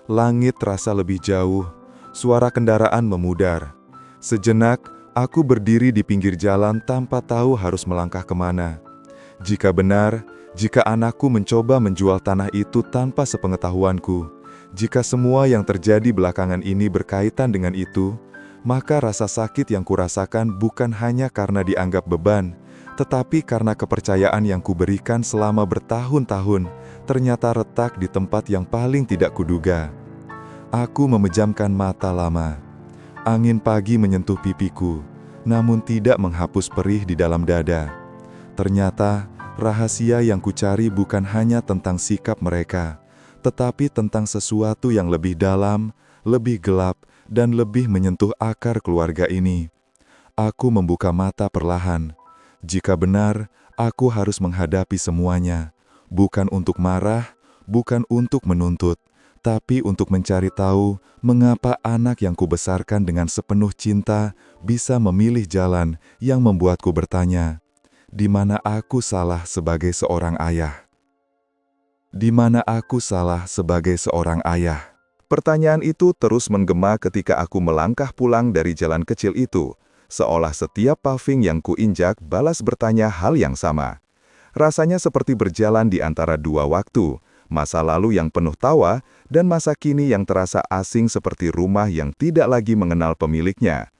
Langit terasa lebih jauh. Suara kendaraan memudar. Sejenak, aku berdiri di pinggir jalan tanpa tahu harus melangkah kemana. Jika benar, jika anakku mencoba menjual tanah itu tanpa sepengetahuanku, jika semua yang terjadi belakangan ini berkaitan dengan itu, maka rasa sakit yang kurasakan bukan hanya karena dianggap beban, tetapi karena kepercayaan yang kuberikan selama bertahun-tahun, ternyata retak di tempat yang paling tidak kuduga. Aku memejamkan mata lama. Angin pagi menyentuh pipiku, namun tidak menghapus perih di dalam dada. Ternyata, rahasia yang kucari bukan hanya tentang sikap mereka, tetapi tentang sesuatu yang lebih dalam, lebih gelap, dan lebih menyentuh akar keluarga ini. Aku membuka mata perlahan. Jika benar, aku harus menghadapi semuanya. Bukan untuk marah, bukan untuk menuntut, tapi untuk mencari tahu mengapa anak yang kubesarkan dengan sepenuh cinta bisa memilih jalan yang membuatku bertanya, di mana aku salah sebagai seorang ayah? Di mana aku salah sebagai seorang ayah? Pertanyaan itu terus menggema ketika aku melangkah pulang dari jalan kecil itu, seolah setiap paving yang kuinjak balas bertanya hal yang sama. Rasanya seperti berjalan di antara dua waktu, masa lalu yang penuh tawa, dan masa kini yang terasa asing seperti rumah yang tidak lagi mengenal pemiliknya.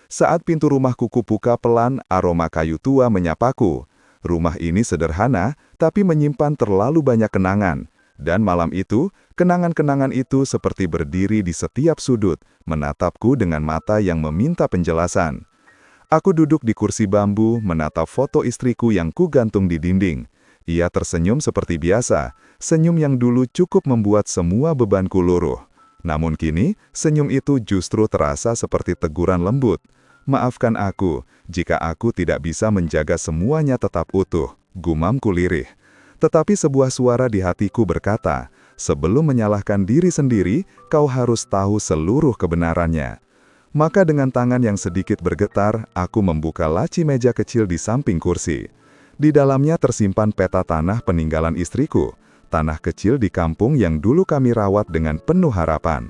Saat pintu rumahku kubuka pelan, aroma kayu tua menyapaku. Rumah ini sederhana, tapi menyimpan terlalu banyak kenangan. Dan malam itu, kenangan-kenangan itu seperti berdiri di setiap sudut, menatapku dengan mata yang meminta penjelasan. Aku duduk di kursi bambu, menatap foto istriku yang kugantung di dinding. Ia tersenyum seperti biasa, senyum yang dulu cukup membuat semua bebanku luruh. Namun kini, senyum itu justru terasa seperti teguran lembut. Maafkan aku, jika aku tidak bisa menjaga semuanya tetap utuh, gumamku lirih. Tetapi sebuah suara di hatiku berkata, sebelum menyalahkan diri sendiri, kau harus tahu seluruh kebenarannya. Maka dengan tangan yang sedikit bergetar, aku membuka laci meja kecil di samping kursi. Di dalamnya tersimpan peta tanah peninggalan istriku, tanah kecil di kampung yang dulu kami rawat dengan penuh harapan.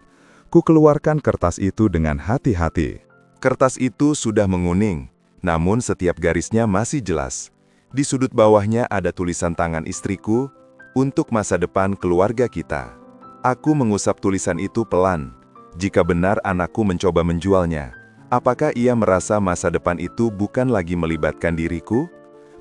Ku keluarkan kertas itu dengan hati-hati. Kertas itu sudah menguning, namun setiap garisnya masih jelas. Di sudut bawahnya ada tulisan tangan istriku, untuk masa depan keluarga kita. Aku mengusap tulisan itu pelan. Jika benar anakku mencoba menjualnya, apakah ia merasa masa depan itu bukan lagi melibatkan diriku?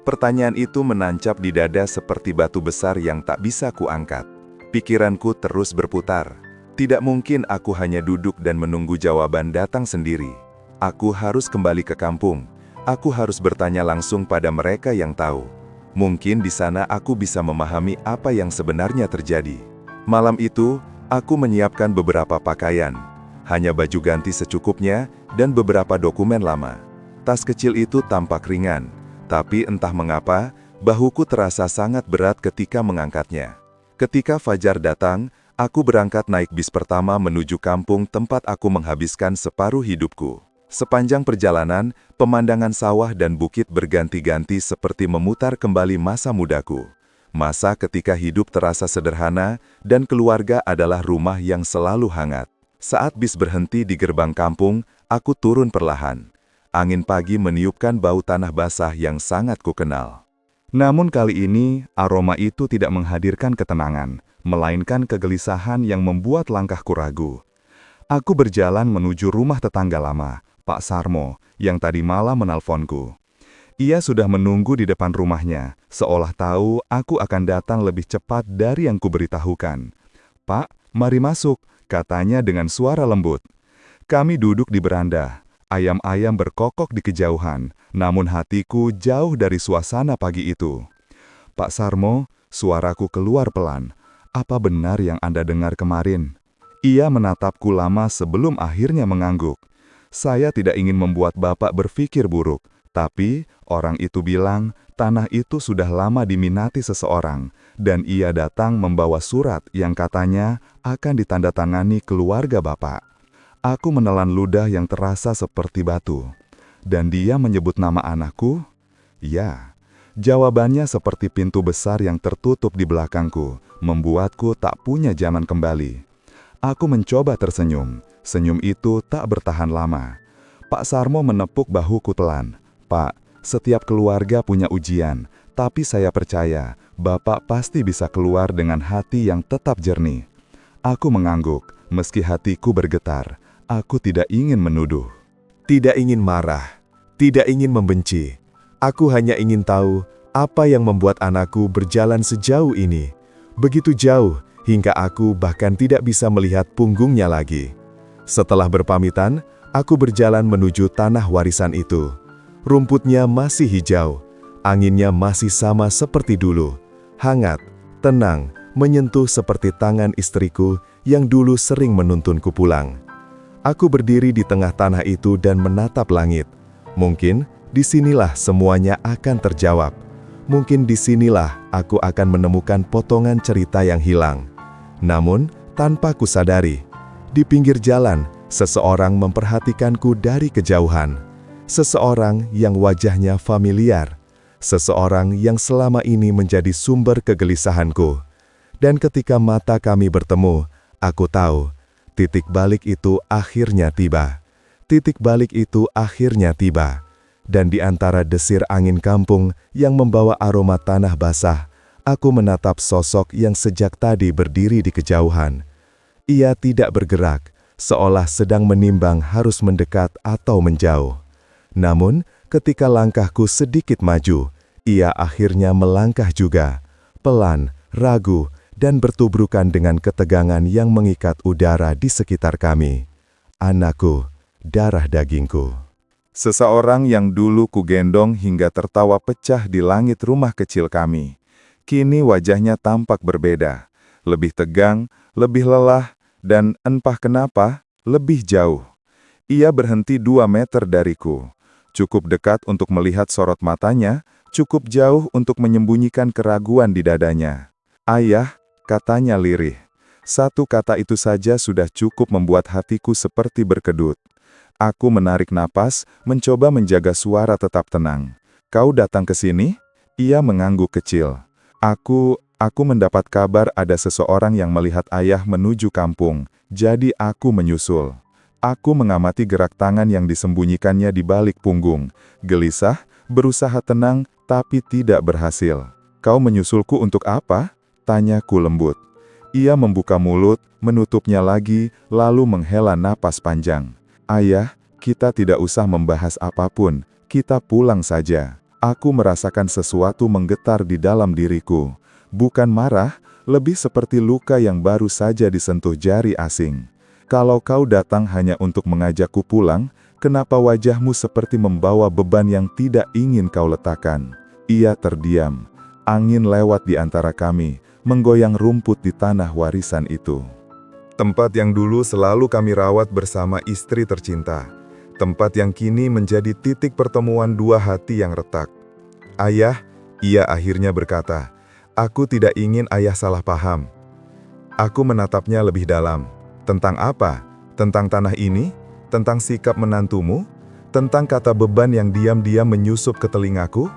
Pertanyaan itu menancap di dada seperti batu besar yang tak bisa kuangkat. Pikiranku terus berputar. Tidak mungkin aku hanya duduk dan menunggu jawaban datang sendiri. Aku harus kembali ke kampung. Aku harus bertanya langsung pada mereka yang tahu. Mungkin di sana aku bisa memahami apa yang sebenarnya terjadi. Malam itu, aku menyiapkan beberapa pakaian. Hanya baju ganti secukupnya dan beberapa dokumen lama. Tas kecil itu tampak ringan, tapi entah mengapa, bahuku terasa sangat berat ketika mengangkatnya. Ketika fajar datang, aku berangkat naik bis pertama menuju kampung tempat aku menghabiskan separuh hidupku. Sepanjang perjalanan, pemandangan sawah dan bukit berganti-ganti seperti memutar kembali masa mudaku. Masa ketika hidup terasa sederhana dan keluarga adalah rumah yang selalu hangat. Saat bis berhenti di gerbang kampung, aku turun perlahan. Angin pagi meniupkan bau tanah basah yang sangat kukenal. Namun kali ini, aroma itu tidak menghadirkan ketenangan, melainkan kegelisahan yang membuat langkahku ragu. Aku berjalan menuju rumah tetangga lama, Pak Sarmo, yang tadi malam menelponku. Ia sudah menunggu di depan rumahnya, seolah tahu aku akan datang lebih cepat dari yang kuberitahukan. "Pak, mari masuk," katanya dengan suara lembut. Kami duduk di beranda. Ayam-ayam berkokok di kejauhan, namun hatiku jauh dari suasana pagi itu. "Pak Sarmo," suaraku keluar pelan. "Apa benar yang Anda dengar kemarin?" Ia menatapku lama sebelum akhirnya mengangguk. "Saya tidak ingin membuat Bapak berpikir buruk, tapi orang itu bilang tanah itu sudah lama diminati seseorang, dan ia datang membawa surat yang katanya akan ditandatangani keluarga Bapak." Aku menelan ludah yang terasa seperti batu. "Dan dia menyebut nama anakku?" "Ya." Jawabannya seperti pintu besar yang tertutup di belakangku, membuatku tak punya jalan kembali. Aku mencoba tersenyum. Senyum itu tak bertahan lama. Pak Sarmo menepuk bahuku telan. "Pak, setiap keluarga punya ujian, tapi saya percaya Bapak pasti bisa keluar dengan hati yang tetap jernih." Aku mengangguk, meski hatiku bergetar. Aku tidak ingin menuduh. Tidak ingin marah, tidak ingin membenci. Aku hanya ingin tahu apa yang membuat anakku berjalan sejauh ini. Begitu jauh, hingga aku bahkan tidak bisa melihat punggungnya lagi. Setelah berpamitan, aku berjalan menuju tanah warisan itu. Rumputnya masih hijau, anginnya masih sama seperti dulu. Hangat, tenang, menyentuh seperti tangan istriku yang dulu sering menuntunku pulang. Aku berdiri di tengah tanah itu dan menatap langit. Mungkin disinilah semuanya akan terjawab. Mungkin disinilah aku akan menemukan potongan cerita yang hilang. Namun, tanpa kusadari, di pinggir jalan, seseorang memperhatikanku dari kejauhan. Seseorang yang wajahnya familiar. Seseorang yang selama ini menjadi sumber kegelisahanku. Dan ketika mata kami bertemu, aku tahu, titik balik itu akhirnya tiba. Titik balik itu akhirnya tiba. Dan di antara desir angin kampung yang membawa aroma tanah basah, aku menatap sosok yang sejak tadi berdiri di kejauhan. Ia tidak bergerak, seolah sedang menimbang harus mendekat atau menjauh. Namun, ketika langkahku sedikit maju, ia akhirnya melangkah juga, pelan, ragu, dan bertubrukan dengan ketegangan yang mengikat udara di sekitar kami. Anakku, darah dagingku. Seseorang yang dulu kugendong hingga tertawa pecah di langit rumah kecil kami. Kini wajahnya tampak berbeda, lebih tegang, lebih lelah, dan entah kenapa, lebih jauh. Ia berhenti 2 meter dariku. Cukup dekat untuk melihat sorot matanya, cukup jauh untuk menyembunyikan keraguan di dadanya. "Ayah," katanya lirih. Satu kata itu saja sudah cukup membuat hatiku seperti berkedut. Aku menarik napas, mencoba menjaga suara tetap tenang. "Kau datang ke sini?" Ia mengangguk kecil. Aku mendapat kabar ada seseorang yang melihat ayah menuju kampung, jadi aku menyusul. Aku mengamati gerak tangan yang disembunyikannya di balik punggung. Gelisah, berusaha tenang, tapi tidak berhasil. "Kau menyusulku untuk apa?" tanyaku lembut. Ia membuka mulut, menutupnya lagi, lalu menghela napas panjang. "Ayah, kita tidak usah membahas apapun, kita pulang saja." Aku merasakan sesuatu menggetar di dalam diriku. Bukan marah, lebih seperti luka yang baru saja disentuh jari asing. "Kalau kau datang hanya untuk mengajakku pulang, kenapa wajahmu seperti membawa beban yang tidak ingin kau letakkan?" Ia terdiam. Angin lewat di antara kami, menggoyang rumput di tanah warisan itu. Tempat yang dulu selalu kami rawat bersama istri tercinta. Tempat yang kini menjadi titik pertemuan dua hati yang retak. "Ayah," ia akhirnya berkata, "aku tidak ingin ayah salah paham." Aku menatapnya lebih dalam. "Tentang apa? Tentang tanah ini? Tentang sikap menantumu?" Tentang kata beban yang diam-diam menyusup ke telingaku?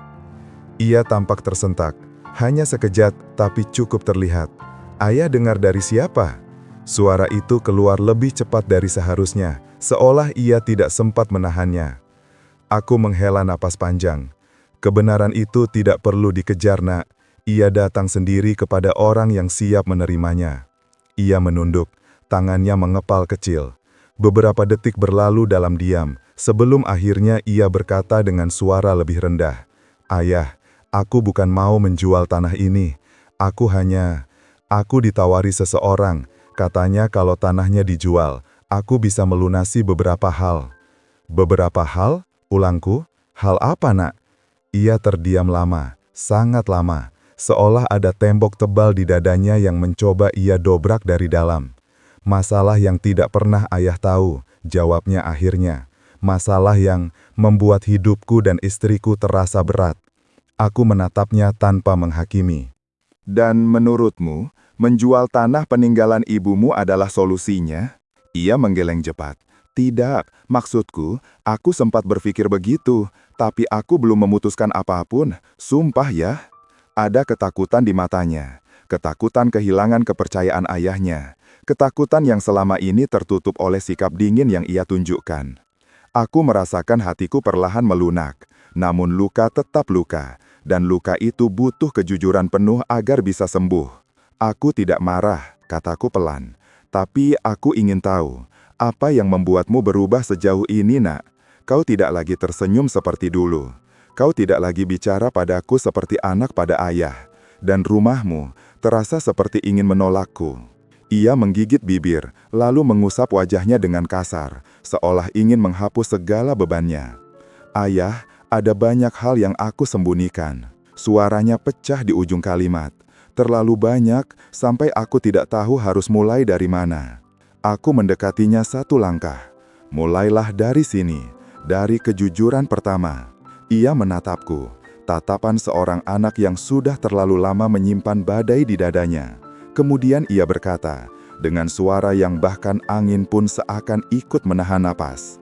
Ia tampak tersentak. Hanya sekejap, tapi cukup terlihat. Ayah dengar dari siapa? Suara itu keluar lebih cepat dari seharusnya, seolah ia tidak sempat menahannya. Aku menghela napas panjang. Kebenaran itu tidak perlu dikejar, Nak. Ia datang sendiri kepada orang yang siap menerimanya. Ia menunduk, tangannya mengepal kecil. Beberapa detik berlalu dalam diam, sebelum akhirnya ia berkata dengan suara lebih rendah, "Ayah, aku bukan mau menjual tanah ini. Aku ditawari seseorang. Katanya kalau tanahnya dijual, aku bisa melunasi beberapa hal." "Beberapa hal?" ulangku. "Hal apa, Nak?" Ia terdiam lama, sangat lama, seolah ada tembok tebal di dadanya yang mencoba ia dobrak dari dalam. "Masalah yang tidak pernah ayah tahu," jawabnya akhirnya. "Masalah yang membuat hidupku dan istriku terasa berat." Aku menatapnya tanpa menghakimi. Dan menurutmu, menjual tanah peninggalan ibumu adalah solusinya? Ia menggeleng cepat. Tidak, maksudku, aku sempat berpikir begitu, tapi aku belum memutuskan apapun, sumpah ya. Ada ketakutan di matanya, ketakutan kehilangan kepercayaan ayahnya, ketakutan yang selama ini tertutup oleh sikap dingin yang ia tunjukkan. Aku merasakan hatiku perlahan melunak, namun luka tetap luka, dan luka itu butuh kejujuran penuh agar bisa sembuh. "Aku tidak marah," kataku pelan, "tapi aku ingin tahu, apa yang membuatmu berubah sejauh ini, Nak? Kau tidak lagi tersenyum seperti dulu. Kau tidak lagi bicara padaku seperti anak pada ayah, dan rumahmu terasa seperti ingin menolakku." Ia menggigit bibir, lalu mengusap wajahnya dengan kasar, seolah ingin menghapus segala bebannya. "Ayah, ada banyak hal yang aku sembunyikan." Suaranya pecah di ujung kalimat. Terlalu banyak, sampai aku tidak tahu harus mulai dari mana. Aku mendekatinya satu langkah. "Mulailah dari sini, dari kejujuran pertama." Ia menatapku, tatapan seorang anak yang sudah terlalu lama menyimpan badai di dadanya. Kemudian ia berkata, dengan suara yang bahkan angin pun seakan ikut menahan napas.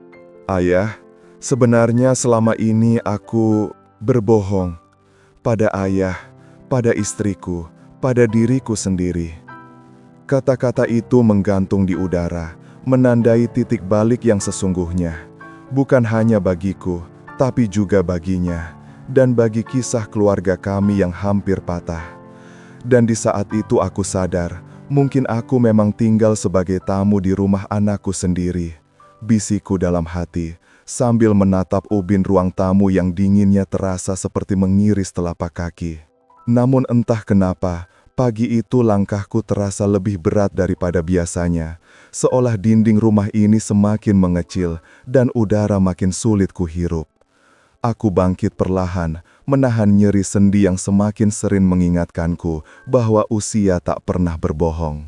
"Ayah, sebenarnya selama ini aku berbohong. Pada ayah, pada istriku, pada diriku sendiri." Kata-kata itu menggantung di udara, menandai titik balik yang sesungguhnya. Bukan hanya bagiku, tapi juga baginya, dan bagi kisah keluarga kami yang hampir patah. Dan di saat itu aku sadar, mungkin aku memang tinggal sebagai tamu di rumah anakku sendiri. Bisikku dalam hati, sambil menatap ubin ruang tamu yang dinginnya terasa seperti mengiris telapak kaki. Namun entah kenapa, pagi itu langkahku terasa lebih berat daripada biasanya, seolah dinding rumah ini semakin mengecil dan udara makin sulit kuhirup. Aku bangkit perlahan, menahan nyeri sendi yang semakin sering mengingatkanku bahwa usia tak pernah berbohong.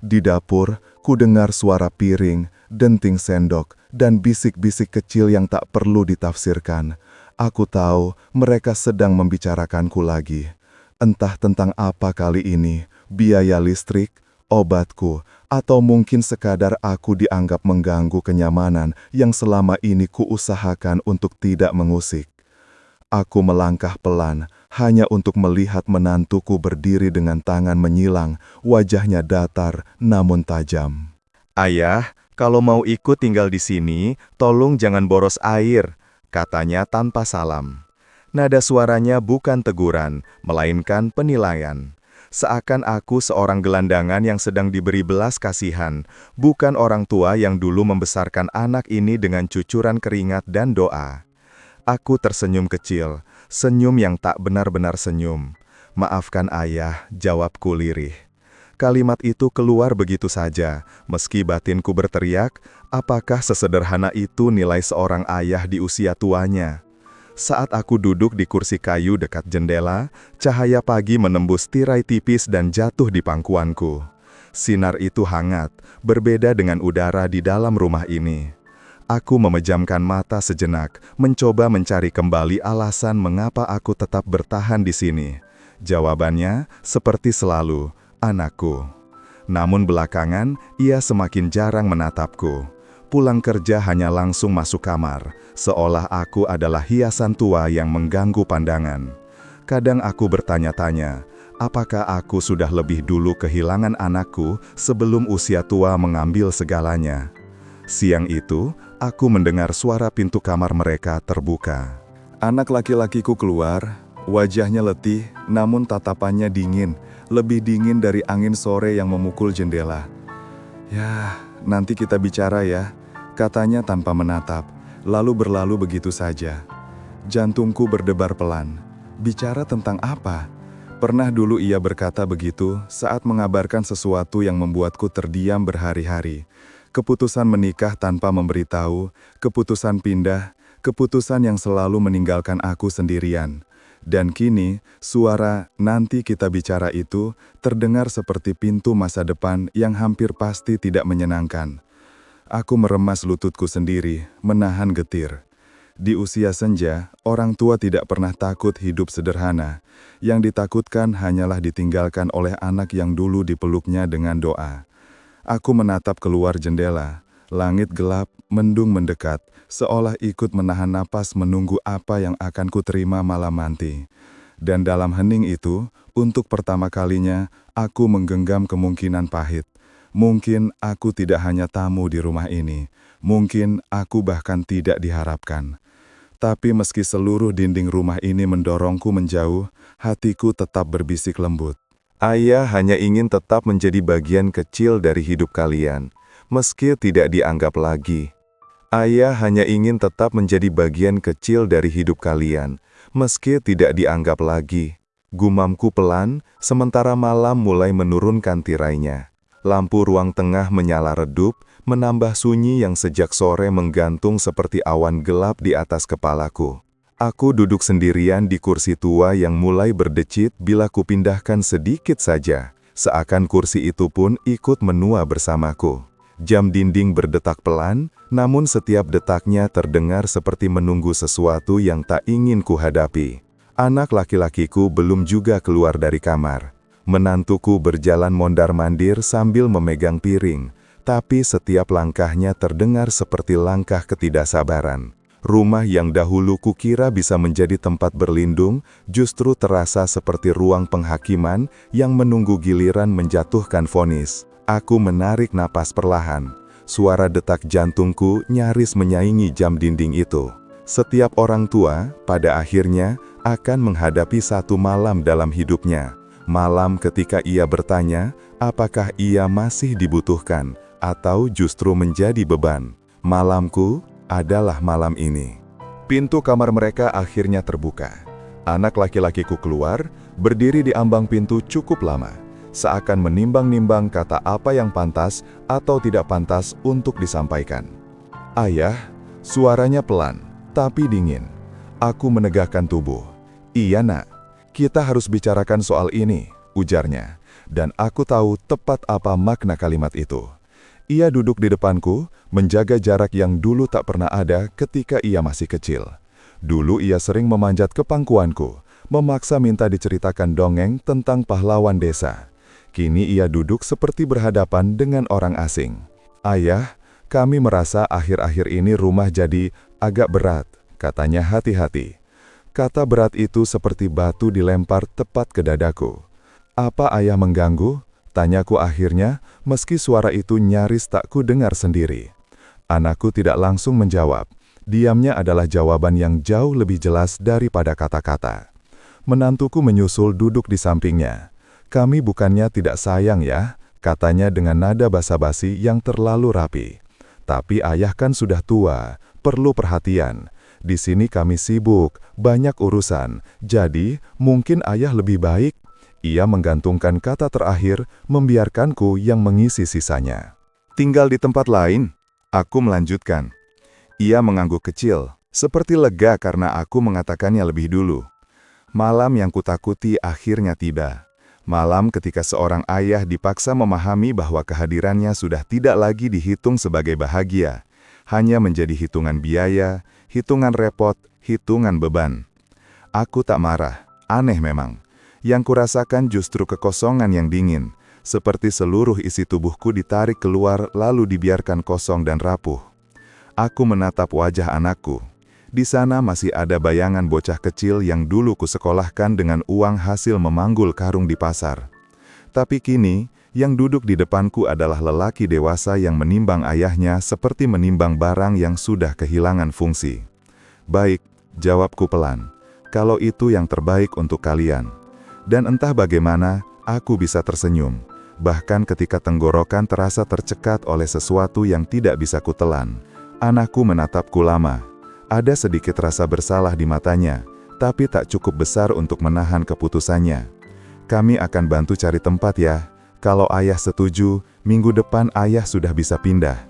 Di dapur, ku dengar suara piring, denting sendok, dan bisik-bisik kecil yang tak perlu ditafsirkan. Aku tahu mereka sedang membicarakanku lagi. Entah tentang apa kali ini, biaya listrik, obatku, atau mungkin sekadar aku dianggap mengganggu kenyamanan yang selama ini kuusahakan untuk tidak mengusik. Aku melangkah pelan, hanya untuk melihat menantuku berdiri dengan tangan menyilang, wajahnya datar namun tajam. "Ayah, kalau mau ikut tinggal di sini, tolong jangan boros air," katanya tanpa salam. Nada suaranya bukan teguran, melainkan penilaian. Seakan aku seorang gelandangan yang sedang diberi belas kasihan, bukan orang tua yang dulu membesarkan anak ini dengan cucuran keringat dan doa. Aku tersenyum kecil, senyum yang tak benar-benar senyum. "Maafkan ayah," jawabku lirih. Kalimat itu keluar begitu saja, meski batinku berteriak, apakah sesederhana itu nilai seorang ayah di usia tuanya? Saat aku duduk di kursi kayu dekat jendela, cahaya pagi menembus tirai tipis dan jatuh di pangkuanku. Sinar itu hangat, berbeda dengan udara di dalam rumah ini. Aku memejamkan mata sejenak, mencoba mencari kembali alasan mengapa aku tetap bertahan di sini. Jawabannya, seperti selalu, anakku. Namun belakangan, ia semakin jarang menatapku. Pulang kerja hanya langsung masuk kamar, seolah aku adalah hiasan tua yang mengganggu pandangan. Kadang aku bertanya-tanya, apakah aku sudah lebih dulu kehilangan anakku sebelum usia tua mengambil segalanya? Siang itu, aku mendengar suara pintu kamar mereka terbuka. Anak laki-lakiku keluar, wajahnya letih, namun tatapannya dingin, lebih dingin dari angin sore yang memukul jendela. "Ya, nanti kita bicara ya," katanya tanpa menatap, lalu berlalu begitu saja. Jantungku berdebar pelan. Bicara tentang apa? Pernah dulu ia berkata begitu saat mengabarkan sesuatu yang membuatku terdiam berhari-hari. Keputusan menikah tanpa memberitahu, keputusan pindah, keputusan yang selalu meninggalkan aku sendirian. Dan kini, suara "nanti kita bicara" itu terdengar seperti pintu masa depan yang hampir pasti tidak menyenangkan. Aku meremas lututku sendiri, menahan getir. Di usia senja, orang tua tidak pernah takut hidup sederhana. Yang ditakutkan hanyalah ditinggalkan oleh anak yang dulu dipeluknya dengan doa. Aku menatap keluar jendela. Langit gelap, mendung mendekat, seolah ikut menahan napas menunggu apa yang akan kuterima malam nanti. Dan dalam hening itu, untuk pertama kalinya, aku menggenggam kemungkinan pahit. Mungkin aku tidak hanya tamu di rumah ini. Mungkin aku bahkan tidak diharapkan. Tapi meski seluruh dinding rumah ini mendorongku menjauh, hatiku tetap berbisik lembut. Ayah hanya ingin tetap menjadi bagian kecil dari hidup kalian, meski tidak dianggap lagi. Ayah hanya ingin tetap menjadi bagian kecil dari hidup kalian, meski tidak dianggap lagi. Gumamku pelan, sementara malam mulai menurunkan tirainya. Lampu ruang tengah menyala redup, menambah sunyi yang sejak sore menggantung seperti awan gelap di atas kepalaku. Aku duduk sendirian di kursi tua yang mulai berdecit bila kupindahkan sedikit saja, seakan kursi itu pun ikut menua bersamaku. Jam dinding berdetak pelan, namun setiap detaknya terdengar seperti menunggu sesuatu yang tak ingin kuhadapi. Anak laki-lakiku belum juga keluar dari kamar. Menantuku berjalan mondar-mandir sambil memegang piring, tapi setiap langkahnya terdengar seperti langkah ketidaksabaran. Rumah yang dahulu kukira bisa menjadi tempat berlindung, justru terasa seperti ruang penghakiman yang menunggu giliran menjatuhkan vonis. Aku menarik napas perlahan. Suara detak jantungku nyaris menyaingi jam dinding itu. Setiap orang tua, pada akhirnya, akan menghadapi satu malam dalam hidupnya. Malam ketika ia bertanya, apakah ia masih dibutuhkan, atau justru menjadi beban. Malamku adalah malam ini. Pintu kamar mereka akhirnya terbuka. Anak laki-lakiku keluar, berdiri di ambang pintu cukup lama, seakan menimbang-nimbang kata apa yang pantas atau tidak pantas untuk disampaikan. "Ayah," suaranya pelan, tapi dingin. Aku menegakkan tubuh. "Iya nak, kita harus bicarakan soal ini," ujarnya. Dan aku tahu tepat apa makna kalimat itu. Ia duduk di depanku, menjaga jarak yang dulu tak pernah ada ketika ia masih kecil. Dulu ia sering memanjat ke pangkuanku, memaksa minta diceritakan dongeng tentang pahlawan desa. Kini ia duduk seperti berhadapan dengan orang asing. "Ayah, kami merasa akhir-akhir ini rumah jadi agak berat," katanya hati-hati. Kata berat itu seperti batu dilempar tepat ke dadaku. "Apa ayah mengganggu?" tanyaku akhirnya, meski suara itu nyaris tak ku dengar sendiri. Anakku tidak langsung menjawab. Diamnya adalah jawaban yang jauh lebih jelas daripada kata-kata. Menantuku menyusul duduk di sampingnya. "Kami bukannya tidak sayang ya," katanya dengan nada basa-basi yang terlalu rapi. "Tapi ayah kan sudah tua, perlu perhatian. Di sini kami sibuk, banyak urusan, jadi mungkin ayah lebih baik." Ia menggantungkan kata terakhir, membiarkanku yang mengisi sisanya. "Tinggal di tempat lain?" aku melanjutkan. Ia mengangguk kecil, seperti lega karena aku mengatakannya lebih dulu. Malam yang kutakuti akhirnya tiba. Malam ketika seorang ayah dipaksa memahami bahwa kehadirannya sudah tidak lagi dihitung sebagai bahagia, hanya menjadi hitungan biaya, hitungan repot, hitungan beban. Aku tak marah, aneh memang. Yang kurasakan justru kekosongan yang dingin, seperti seluruh isi tubuhku ditarik keluar lalu dibiarkan kosong dan rapuh. Aku menatap wajah anakku. Di sana masih ada bayangan bocah kecil yang dulu kusekolahkan dengan uang hasil memanggul karung di pasar. Tapi kini, yang duduk di depanku adalah lelaki dewasa yang menimbang ayahnya seperti menimbang barang yang sudah kehilangan fungsi. Baik, jawabku pelan. Kalau itu yang terbaik untuk kalian. Dan entah bagaimana, aku bisa tersenyum. Bahkan ketika tenggorokan terasa tercekat oleh sesuatu yang tidak bisa kutelan. Anakku menatapku lama. Ada sedikit rasa bersalah di matanya, tapi tak cukup besar untuk menahan keputusannya. Kami akan bantu cari tempat ya. Kalau ayah setuju, minggu depan ayah sudah bisa pindah.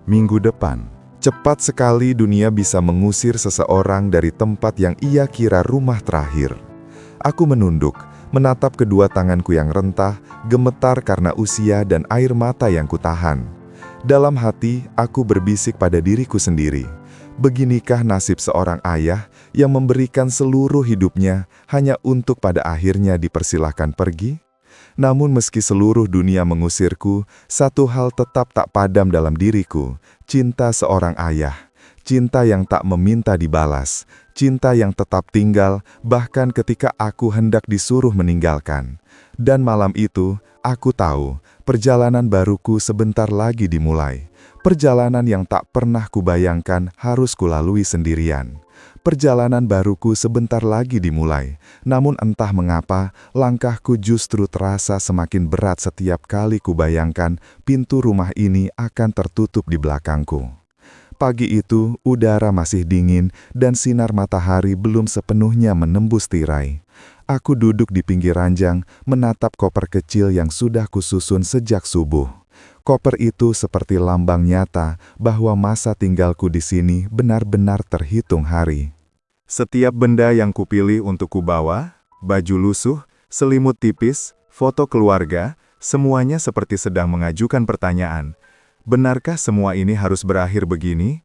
Minggu depan. Cepat sekali dunia bisa mengusir seseorang dari tempat yang ia kira rumah terakhir. Aku menunduk, menatap kedua tanganku yang rentah, gemetar karena usia dan air mata yang kutahan. Dalam hati, aku berbisik pada diriku sendiri. Beginikah nasib seorang ayah yang memberikan seluruh hidupnya hanya untuk pada akhirnya dipersilahkan pergi? Namun meski seluruh dunia mengusirku, satu hal tetap tak padam dalam diriku, cinta seorang ayah. Cinta yang tak meminta dibalas, cinta yang tetap tinggal bahkan ketika aku hendak disuruh meninggalkan. Dan malam itu, aku tahu, perjalanan baruku sebentar lagi dimulai. Perjalanan yang tak pernah kubayangkan harus kulalui sendirian. Perjalanan baruku sebentar lagi dimulai, namun entah mengapa, langkahku justru terasa semakin berat setiap kali kubayangkan pintu rumah ini akan tertutup di belakangku. Pagi itu, udara masih dingin dan sinar matahari belum sepenuhnya menembus tirai. Aku duduk di pinggir ranjang, menatap koper kecil yang sudah kususun sejak subuh. Koper itu seperti lambang nyata bahwa masa tinggalku di sini benar-benar terhitung hari. Setiap benda yang kupilih untuk kubawa, baju lusuh, selimut tipis, foto keluarga, semuanya seperti sedang mengajukan pertanyaan. Benarkah semua ini harus berakhir begini?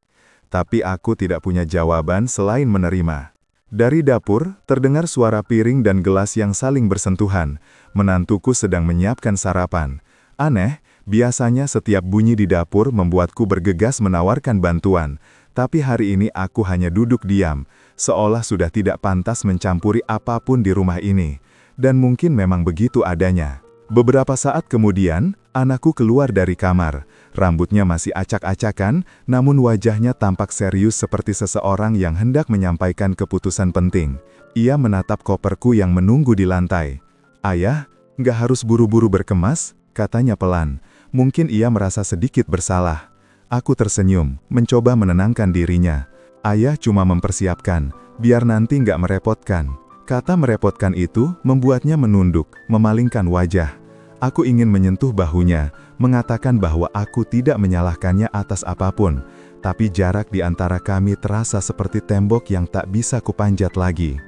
Tapi aku tidak punya jawaban selain menerima. Dari dapur, terdengar suara piring dan gelas yang saling bersentuhan. Menantuku sedang menyiapkan sarapan. Aneh, biasanya setiap bunyi di dapur membuatku bergegas menawarkan bantuan. Tapi hari ini aku hanya duduk diam, seolah sudah tidak pantas mencampuri apapun di rumah ini. Dan mungkin memang begitu adanya. Beberapa saat kemudian, anakku keluar dari kamar. Rambutnya masih acak-acakan, namun wajahnya tampak serius seperti seseorang yang hendak menyampaikan keputusan penting. Ia menatap koperku yang menunggu di lantai. "Ayah, nggak harus buru-buru berkemas," katanya pelan. Mungkin ia merasa sedikit bersalah. Aku tersenyum, mencoba menenangkan dirinya. "Ayah cuma mempersiapkan, biar nanti nggak merepotkan." Kata merepotkan itu membuatnya menunduk, memalingkan wajah. Aku ingin menyentuh bahunya, mengatakan bahwa aku tidak menyalahkannya atas apapun, tapi jarak di antara kami terasa seperti tembok yang tak bisa kupanjat lagi.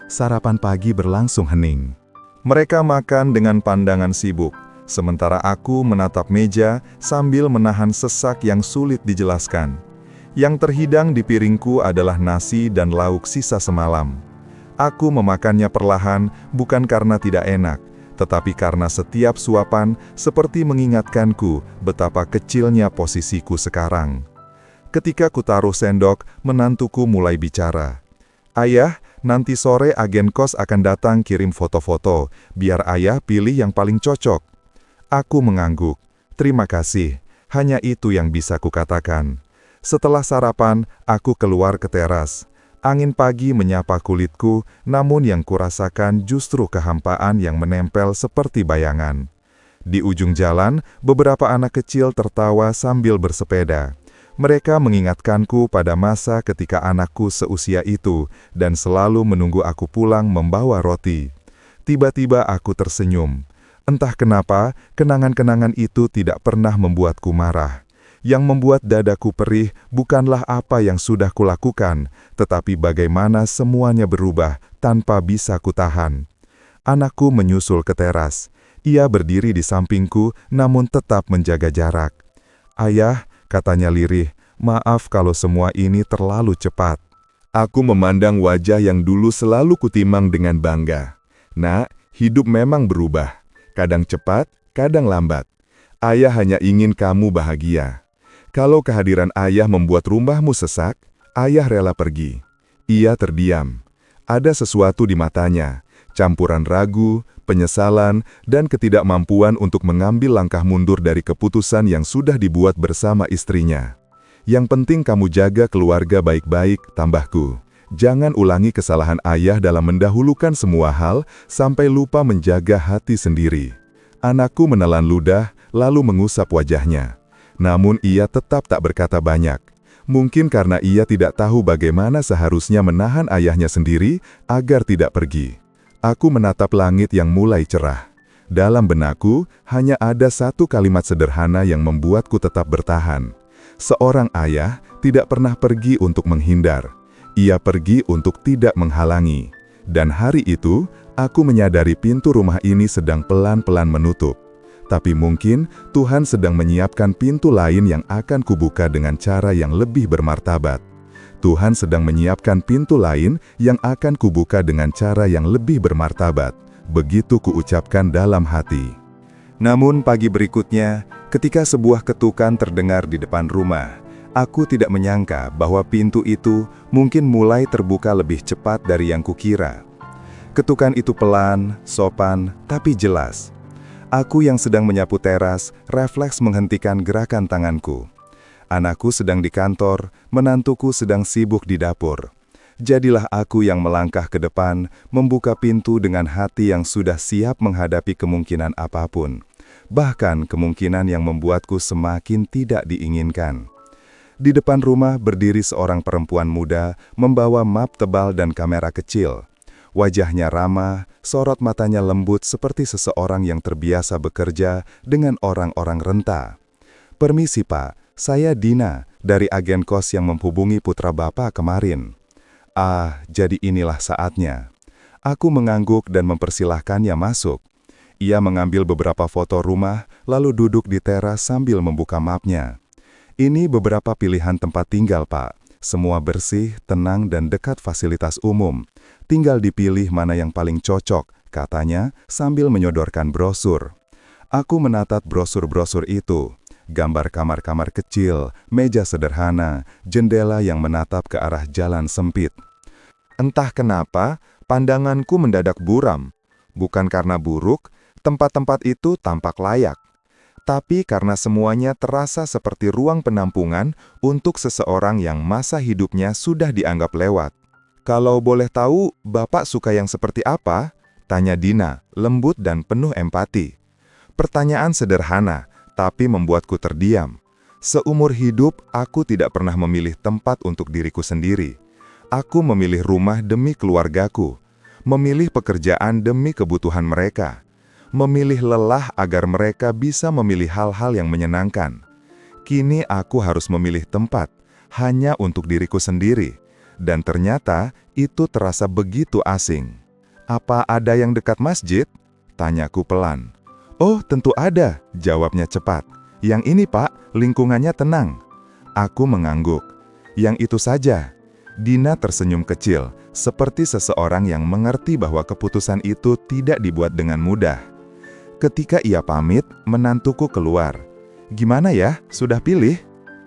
Sarapan pagi berlangsung hening. Mereka makan dengan pandangan sibuk, sementara aku menatap meja sambil menahan sesak yang sulit dijelaskan. Yang terhidang di piringku adalah nasi dan lauk sisa semalam. Aku memakannya perlahan, bukan karena tidak enak, tetapi karena setiap suapan seperti mengingatkanku betapa kecilnya posisiku sekarang. Ketika kutaruh sendok, menantuku mulai bicara. "Ayah, nanti sore agen kos akan datang kirim foto-foto, biar ayah pilih yang paling cocok." Aku mengangguk. "Terima kasih, hanya itu yang bisa kukatakan." Setelah sarapan, aku keluar ke teras. Angin pagi menyapa kulitku, namun yang kurasakan justru kehampaan yang menempel seperti bayangan. Di ujung jalan, beberapa anak kecil tertawa sambil bersepeda. Mereka mengingatkanku pada masa ketika anakku seusia itu dan selalu menunggu aku pulang membawa roti. Tiba-tiba aku tersenyum. Entah kenapa, kenangan-kenangan itu tidak pernah membuatku marah. Yang membuat dadaku perih bukanlah apa yang sudah kulakukan, tetapi bagaimana semuanya berubah tanpa bisa kutahan. Anakku menyusul ke teras. Ia berdiri di sampingku, namun tetap menjaga jarak. "Ayah," katanya lirih, "maaf kalau semua ini terlalu cepat." Aku memandang wajah yang dulu selalu kutimang dengan bangga. "Nak, hidup memang berubah. Kadang cepat, kadang lambat. Ayah hanya ingin kamu bahagia." Kalau kehadiran ayah membuat rumahmu sesak, ayah rela pergi. Ia terdiam. Ada sesuatu di matanya, campuran ragu, penyesalan, dan ketidakmampuan untuk mengambil langkah mundur dari keputusan yang sudah dibuat bersama istrinya. Yang penting kamu jaga keluarga baik-baik, tambahku. Jangan ulangi kesalahan ayah dalam mendahulukan semua hal sampai lupa menjaga hati sendiri. Anakku menelan ludah, lalu mengusap wajahnya. Namun ia tetap tak berkata banyak. Mungkin karena ia tidak tahu bagaimana seharusnya menahan ayahnya sendiri agar tidak pergi. Aku menatap langit yang mulai cerah. Dalam benakku, hanya ada satu kalimat sederhana yang membuatku tetap bertahan. Seorang ayah tidak pernah pergi untuk menghindar. Ia pergi untuk tidak menghalangi. Dan hari itu, aku menyadari pintu rumah ini sedang pelan-pelan menutup. Tapi mungkin Tuhan sedang menyiapkan pintu lain yang akan kubuka dengan cara yang lebih bermartabat. Tuhan sedang menyiapkan pintu lain yang akan kubuka dengan cara yang lebih bermartabat. Begitu kuucapkan dalam hati. Namun pagi berikutnya, ketika sebuah ketukan terdengar di depan rumah, aku tidak menyangka bahwa pintu itu mungkin mulai terbuka lebih cepat dari yang kukira. Ketukan itu pelan, sopan, tapi jelas. Aku yang sedang menyapu teras, refleks menghentikan gerakan tanganku. Anakku sedang di kantor, menantuku sedang sibuk di dapur. Jadilah aku yang melangkah ke depan, membuka pintu dengan hati yang sudah siap menghadapi kemungkinan apapun. Bahkan kemungkinan yang membuatku semakin tidak diinginkan. Di depan rumah berdiri seorang perempuan muda, membawa map tebal dan kamera kecil. Wajahnya ramah, sorot matanya lembut seperti seseorang yang terbiasa bekerja dengan orang-orang renta. "Permisi Pak, saya Dina, dari agen kos yang menghubungi putra Bapak kemarin." "Ah, jadi inilah saatnya." Aku mengangguk dan mempersilahkannya masuk. Ia mengambil beberapa foto rumah, lalu duduk di teras sambil membuka mapnya. "Ini beberapa pilihan tempat tinggal Pak. Semua bersih, tenang, dan dekat fasilitas umum. Tinggal dipilih mana yang paling cocok," katanya sambil menyodorkan brosur. Aku menatap brosur-brosur itu. Gambar kamar-kamar kecil, meja sederhana, jendela yang menatap ke arah jalan sempit. Entah kenapa, pandanganku mendadak buram. Bukan karena buruk, tempat-tempat itu tampak layak. Tapi karena semuanya terasa seperti ruang penampungan untuk seseorang yang masa hidupnya sudah dianggap lewat. "Kalau boleh tahu, Bapak suka yang seperti apa?" tanya Dina, lembut dan penuh empati. Pertanyaan sederhana, tapi membuatku terdiam. Seumur hidup, aku tidak pernah memilih tempat untuk diriku sendiri. Aku memilih rumah demi keluargaku, memilih pekerjaan demi kebutuhan mereka, memilih lelah agar mereka bisa memilih hal-hal yang menyenangkan. Kini aku harus memilih tempat, hanya untuk diriku sendiri. Dan ternyata itu terasa begitu asing. "Apa ada yang dekat masjid?" tanyaku pelan. "Oh, tentu ada," jawabnya cepat. "Yang ini Pak, lingkungannya tenang." Aku mengangguk. "Yang itu saja." Dina tersenyum kecil, seperti seseorang yang mengerti bahwa keputusan itu tidak dibuat dengan mudah. Ketika ia pamit, menantuku keluar. "Gimana ya, sudah pilih?"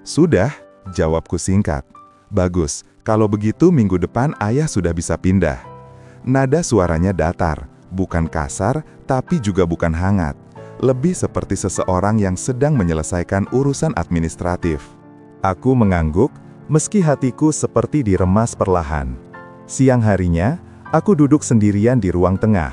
"Sudah," jawabku singkat. "Bagus, kalau begitu minggu depan ayah sudah bisa pindah." Nada suaranya datar, bukan kasar, tapi juga bukan hangat. Lebih seperti seseorang yang sedang menyelesaikan urusan administratif. Aku mengangguk, meski hatiku seperti diremas perlahan. Siang harinya, aku duduk sendirian di ruang tengah.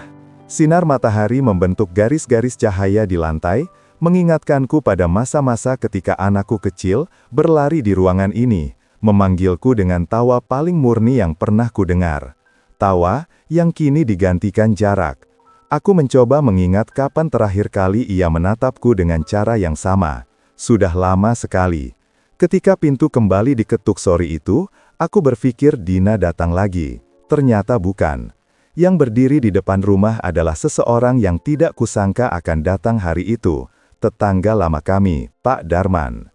Sinar matahari membentuk garis-garis cahaya di lantai, mengingatkanku pada masa-masa ketika anakku kecil berlari di ruangan ini, memanggilku dengan tawa paling murni yang pernah kudengar. Tawa yang kini digantikan jarak. Aku mencoba mengingat kapan terakhir kali ia menatapku dengan cara yang sama. Sudah lama sekali. Ketika pintu kembali diketuk sore itu, aku berpikir Dina datang lagi. Ternyata bukan. Yang berdiri di depan rumah adalah seseorang yang tidak kusangka akan datang hari itu. Tetangga lama kami, Pak Darman.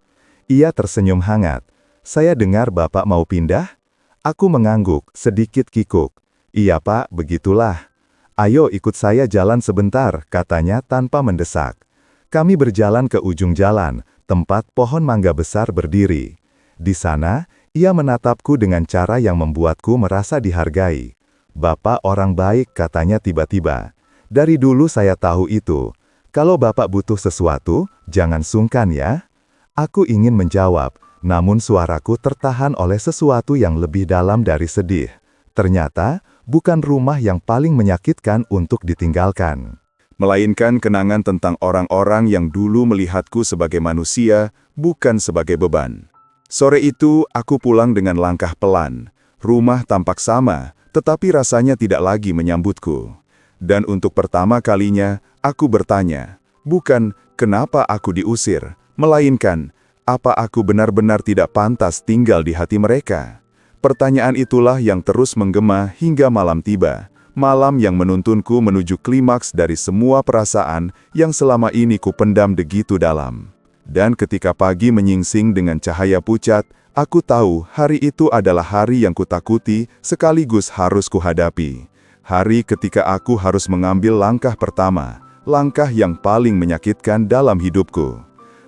Ia tersenyum hangat. "Saya dengar Bapak mau pindah?" Aku mengangguk, sedikit kikuk. "Iya Pak, begitulah." "Ayo ikut saya jalan sebentar," katanya tanpa mendesak. Kami berjalan ke ujung jalan, tempat pohon mangga besar berdiri. Di sana, ia menatapku dengan cara yang membuatku merasa dihargai. "Bapak orang baik," katanya tiba-tiba. "Dari dulu saya tahu itu. Kalau Bapak butuh sesuatu, jangan sungkan ya." Aku ingin menjawab, namun suaraku tertahan oleh sesuatu yang lebih dalam dari sedih. Ternyata, bukan rumah yang paling menyakitkan untuk ditinggalkan, Melainkan kenangan tentang orang-orang yang dulu melihatku sebagai manusia, bukan sebagai beban. Sore itu, aku pulang dengan langkah pelan. Rumah tampak sama, tetapi rasanya tidak lagi menyambutku. Dan untuk pertama kalinya, aku bertanya, bukan kenapa aku diusir, melainkan apa aku benar-benar tidak pantas tinggal di hati mereka. Pertanyaan itulah yang terus menggema hingga malam tiba. Malam yang menuntunku menuju klimaks dari semua perasaan yang selama ini kupendam begitu dalam. Dan ketika pagi menyingsing dengan cahaya pucat, aku tahu hari itu adalah hari yang kutakuti sekaligus harus kuhadapi. Hari ketika aku harus mengambil langkah pertama, langkah yang paling menyakitkan dalam hidupku.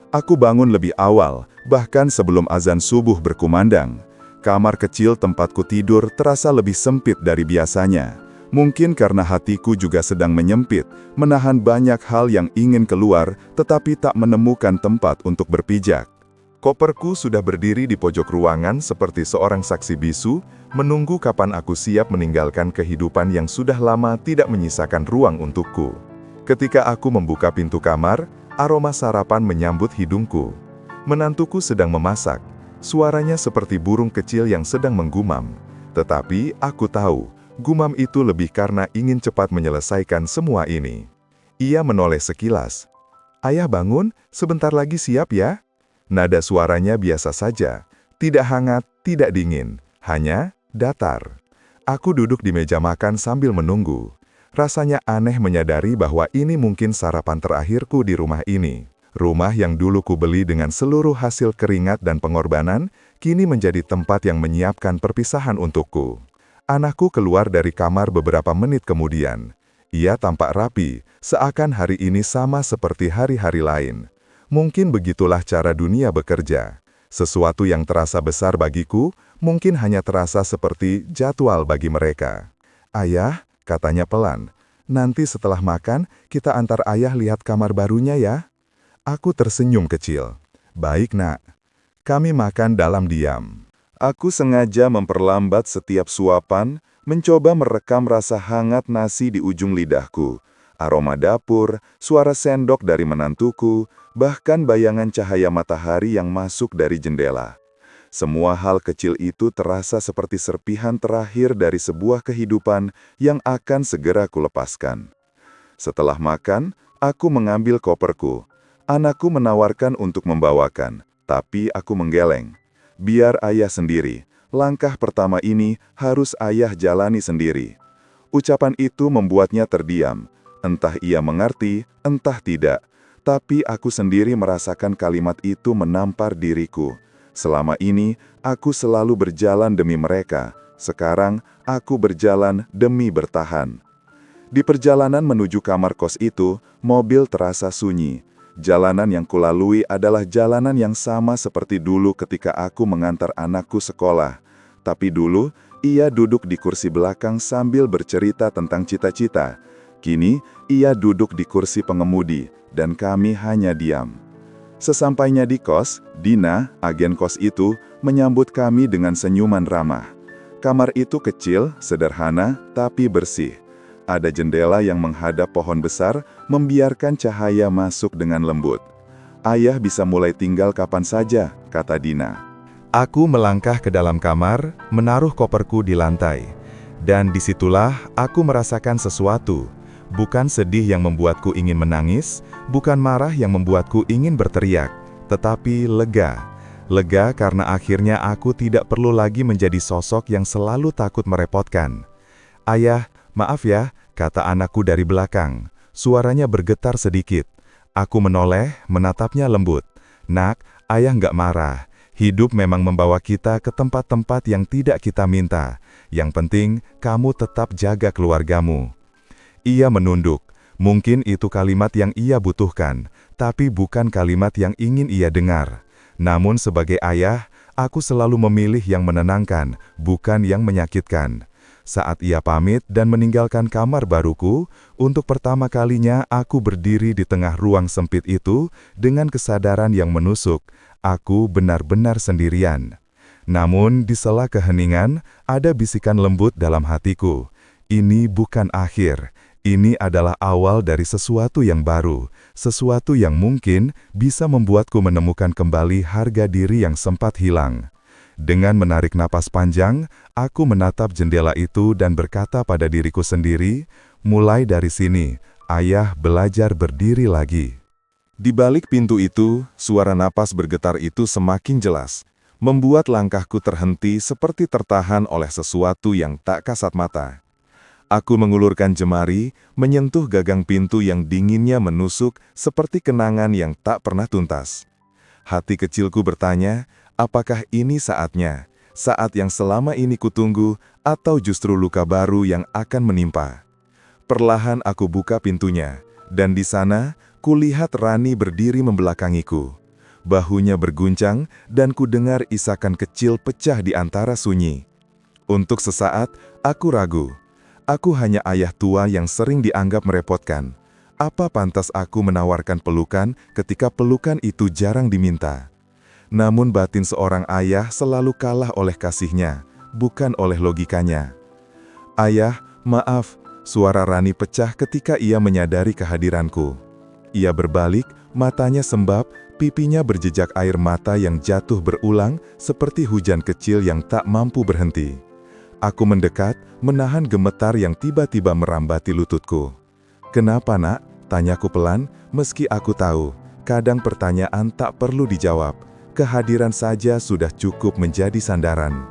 Aku bangun lebih awal, bahkan sebelum azan subuh berkumandang. Kamar kecil tempatku tidur terasa lebih sempit dari biasanya. Mungkin karena hatiku juga sedang menyempit, menahan banyak hal yang ingin keluar, tetapi tak menemukan tempat untuk berpijak. Koperku sudah berdiri di pojok ruangan seperti seorang saksi bisu, menunggu kapan aku siap meninggalkan kehidupan yang sudah lama tidak menyisakan ruang untukku. Ketika aku membuka pintu kamar, aroma sarapan menyambut hidungku. Menantuku sedang memasak, suaranya seperti burung kecil yang sedang menggumam. Tetapi aku tahu, gumam itu lebih karena ingin cepat menyelesaikan semua ini. Ia menoleh sekilas. "Ayah bangun, sebentar lagi siap ya?" Nada suaranya biasa saja, tidak hangat, tidak dingin, hanya datar. Aku duduk di meja makan sambil menunggu. Rasanya aneh menyadari bahwa ini mungkin sarapan terakhirku di rumah ini. Rumah yang dulu kubeli dengan seluruh hasil keringat dan pengorbanan, kini menjadi tempat yang menyiapkan perpisahan untukku. Anakku keluar dari kamar beberapa menit kemudian. Ia tampak rapi, seakan hari ini sama seperti hari-hari lain. Mungkin begitulah cara dunia bekerja. Sesuatu yang terasa besar bagiku, mungkin hanya terasa seperti jadwal bagi mereka. "Ayah," katanya pelan, "nanti setelah makan, kita antar ayah lihat kamar barunya ya." Aku tersenyum kecil. "Baik, Nak." Kami makan dalam diam. Aku sengaja memperlambat setiap suapan, mencoba merekam rasa hangat nasi di ujung lidahku, aroma dapur, suara sendok dari menantuku, bahkan bayangan cahaya matahari yang masuk dari jendela. Semua hal kecil itu terasa seperti serpihan terakhir dari sebuah kehidupan yang akan segera kulepaskan. Setelah makan, aku mengambil koperku. Anakku menawarkan untuk membawakan, tapi aku menggeleng. "Biar ayah sendiri, langkah pertama ini harus ayah jalani sendiri." Ucapan itu membuatnya terdiam. Entah ia mengerti, entah tidak. Tapi aku sendiri merasakan kalimat itu menampar diriku. Selama ini, aku selalu berjalan demi mereka. Sekarang, aku berjalan demi bertahan. Di perjalanan menuju kamar kos itu, mobil terasa sunyi. Jalanan yang kulalui adalah jalanan yang sama seperti dulu ketika aku mengantar anakku sekolah. Tapi dulu, ia duduk di kursi belakang sambil bercerita tentang cita-cita. Kini, ia duduk di kursi pengemudi, dan kami hanya diam. Sesampainya di kos, Dina, agen kos itu, menyambut kami dengan senyuman ramah. Kamar itu kecil, sederhana, tapi bersih. Ada jendela yang menghadap pohon besar, membiarkan cahaya masuk dengan lembut. "Ayah bisa mulai tinggal kapan saja," kata Dina. Aku melangkah ke dalam kamar, menaruh koperku di lantai. Dan disitulah aku merasakan sesuatu. Bukan sedih yang membuatku ingin menangis, bukan marah yang membuatku ingin berteriak, tetapi lega. Lega karena akhirnya aku tidak perlu lagi menjadi sosok yang selalu takut merepotkan. "Ayah, maaf ya," kata anakku dari belakang. Suaranya bergetar sedikit. Aku menoleh, menatapnya lembut. "Nak, ayah nggak marah. Hidup memang membawa kita ke tempat-tempat yang tidak kita minta. Yang penting, kamu tetap jaga keluargamu." Ia menunduk. Mungkin itu kalimat yang ia butuhkan, tapi bukan kalimat yang ingin ia dengar. Namun sebagai ayah, aku selalu memilih yang menenangkan, bukan yang menyakitkan. Saat ia pamit dan meninggalkan kamar baruku, untuk pertama kalinya aku berdiri di tengah ruang sempit itu dengan kesadaran yang menusuk. Aku benar-benar sendirian. Namun di sela keheningan, ada bisikan lembut dalam hatiku. Ini bukan akhir. Ini adalah awal dari sesuatu yang baru, sesuatu yang mungkin bisa membuatku menemukan kembali harga diri yang sempat hilang. Dengan menarik napas panjang, aku menatap jendela itu dan berkata pada diriku sendiri, mulai dari sini, ayah belajar berdiri lagi. Di balik pintu itu, suara napas bergetar itu semakin jelas, membuat langkahku terhenti seperti tertahan oleh sesuatu yang tak kasat mata. Aku mengulurkan jemari, menyentuh gagang pintu yang dinginnya menusuk seperti kenangan yang tak pernah tuntas. Hati kecilku bertanya, apakah ini saatnya, saat yang selama ini kutunggu, atau justru luka baru yang akan menimpa? Perlahan aku buka pintunya, dan di sana, kulihat Rani berdiri membelakangiku. Bahunya berguncang, dan kudengar isakan kecil pecah di antara sunyi. Untuk sesaat, aku ragu. Aku hanya ayah tua yang sering dianggap merepotkan. Apa pantas aku menawarkan pelukan ketika pelukan itu jarang diminta? Namun batin seorang ayah selalu kalah oleh kasihnya, bukan oleh logikanya. Ayah, maaf, suara Rani pecah ketika ia menyadari kehadiranku. Ia berbalik, matanya sembab, pipinya berjejak air mata yang jatuh berulang seperti hujan kecil yang tak mampu berhenti. Aku mendekat, menahan gemetar yang tiba-tiba merambati lututku. "Kenapa, Nak?" tanyaku pelan, meski aku tahu, kadang pertanyaan tak perlu dijawab. Kehadiran saja sudah cukup menjadi sandaran.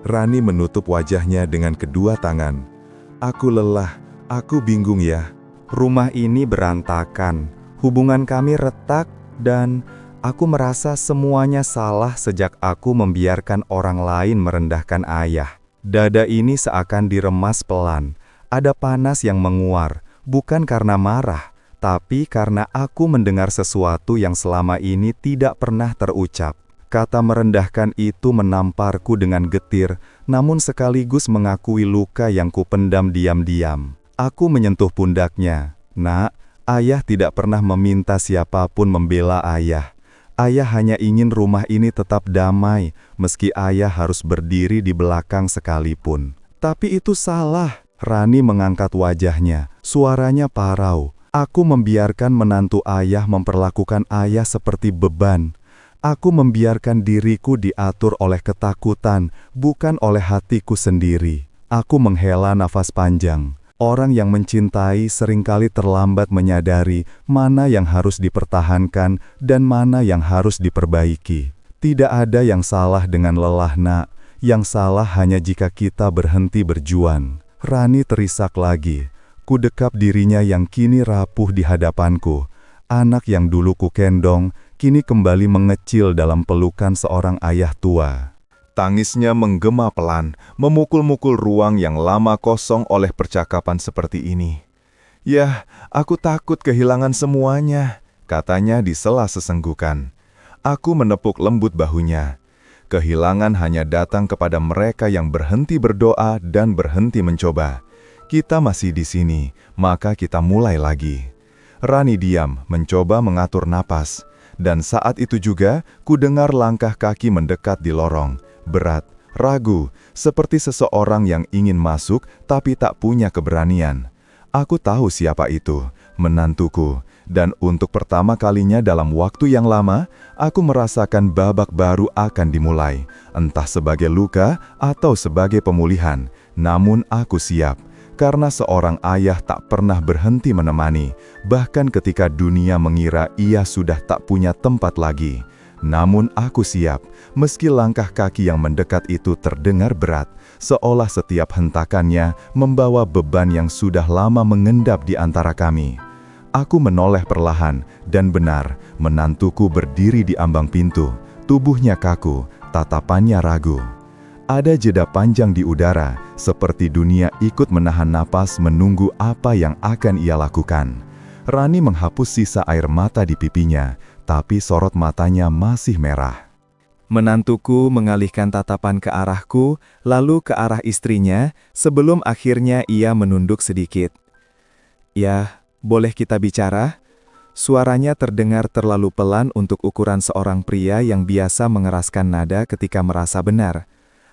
Rani menutup wajahnya dengan kedua tangan. "Aku lelah, aku bingung ya." Rumah ini berantakan, hubungan kami retak, dan aku merasa semuanya salah sejak aku membiarkan orang lain merendahkan ayah. Dada ini seakan diremas pelan, ada panas yang menguar, bukan karena marah, tapi karena aku mendengar sesuatu yang selama ini tidak pernah terucap. Kata merendahkan itu menamparku dengan getir, namun sekaligus mengakui luka yang kupendam diam-diam. Aku menyentuh pundaknya. "Nak, ayah tidak pernah meminta siapapun membela ayah. Ayah hanya ingin rumah ini tetap damai, meski ayah harus berdiri di belakang sekalipun." "Tapi itu salah." Rani mengangkat wajahnya, suaranya parau. "Aku membiarkan menantu ayah memperlakukan ayah seperti beban. Aku membiarkan diriku diatur oleh ketakutan, bukan oleh hatiku sendiri." Aku menghela nafas panjang. Orang yang mencintai seringkali terlambat menyadari mana yang harus dipertahankan dan mana yang harus diperbaiki. Tidak ada yang salah dengan lelah, Nak. Yang salah hanya jika kita berhenti berjuang. Rani terisak lagi. Kudekap dirinya yang kini rapuh di hadapanku. Anak yang dulu kukendong, kini kembali mengecil dalam pelukan seorang ayah tua. Tangisnya menggema pelan, memukul-mukul ruang yang lama kosong oleh percakapan seperti ini. "Yah, aku takut kehilangan semuanya," katanya di sela sesenggukan. Aku menepuk lembut bahunya. Kehilangan hanya datang kepada mereka yang berhenti berdoa dan berhenti mencoba. Kita masih di sini, maka kita mulai lagi. Rani diam, mencoba mengatur napas. Dan saat itu juga, kudengar langkah kaki mendekat di lorong. Berat, ragu, seperti seseorang yang ingin masuk tapi tak punya keberanian. Aku tahu siapa itu, menantuku, dan untuk pertama kalinya dalam waktu yang lama, aku merasakan babak baru akan dimulai, entah sebagai luka atau sebagai pemulihan. Namun aku siap, karena seorang ayah tak pernah berhenti menemani, bahkan ketika dunia mengira ia sudah tak punya tempat lagi. Namun aku siap, meski langkah kaki yang mendekat itu terdengar berat, seolah setiap hentakannya membawa beban yang sudah lama mengendap di antara kami. Aku menoleh perlahan, dan benar, menantuku berdiri di ambang pintu, tubuhnya kaku, tatapannya ragu. Ada jeda panjang di udara, seperti dunia ikut menahan napas menunggu apa yang akan ia lakukan. Rani menghapus sisa air mata di pipinya, tapi sorot matanya masih merah. Menantuku mengalihkan tatapan ke arahku, lalu ke arah istrinya, sebelum akhirnya ia menunduk sedikit. "Ya, boleh kita bicara?" Suaranya terdengar terlalu pelan untuk ukuran seorang pria yang biasa mengeraskan nada ketika merasa benar.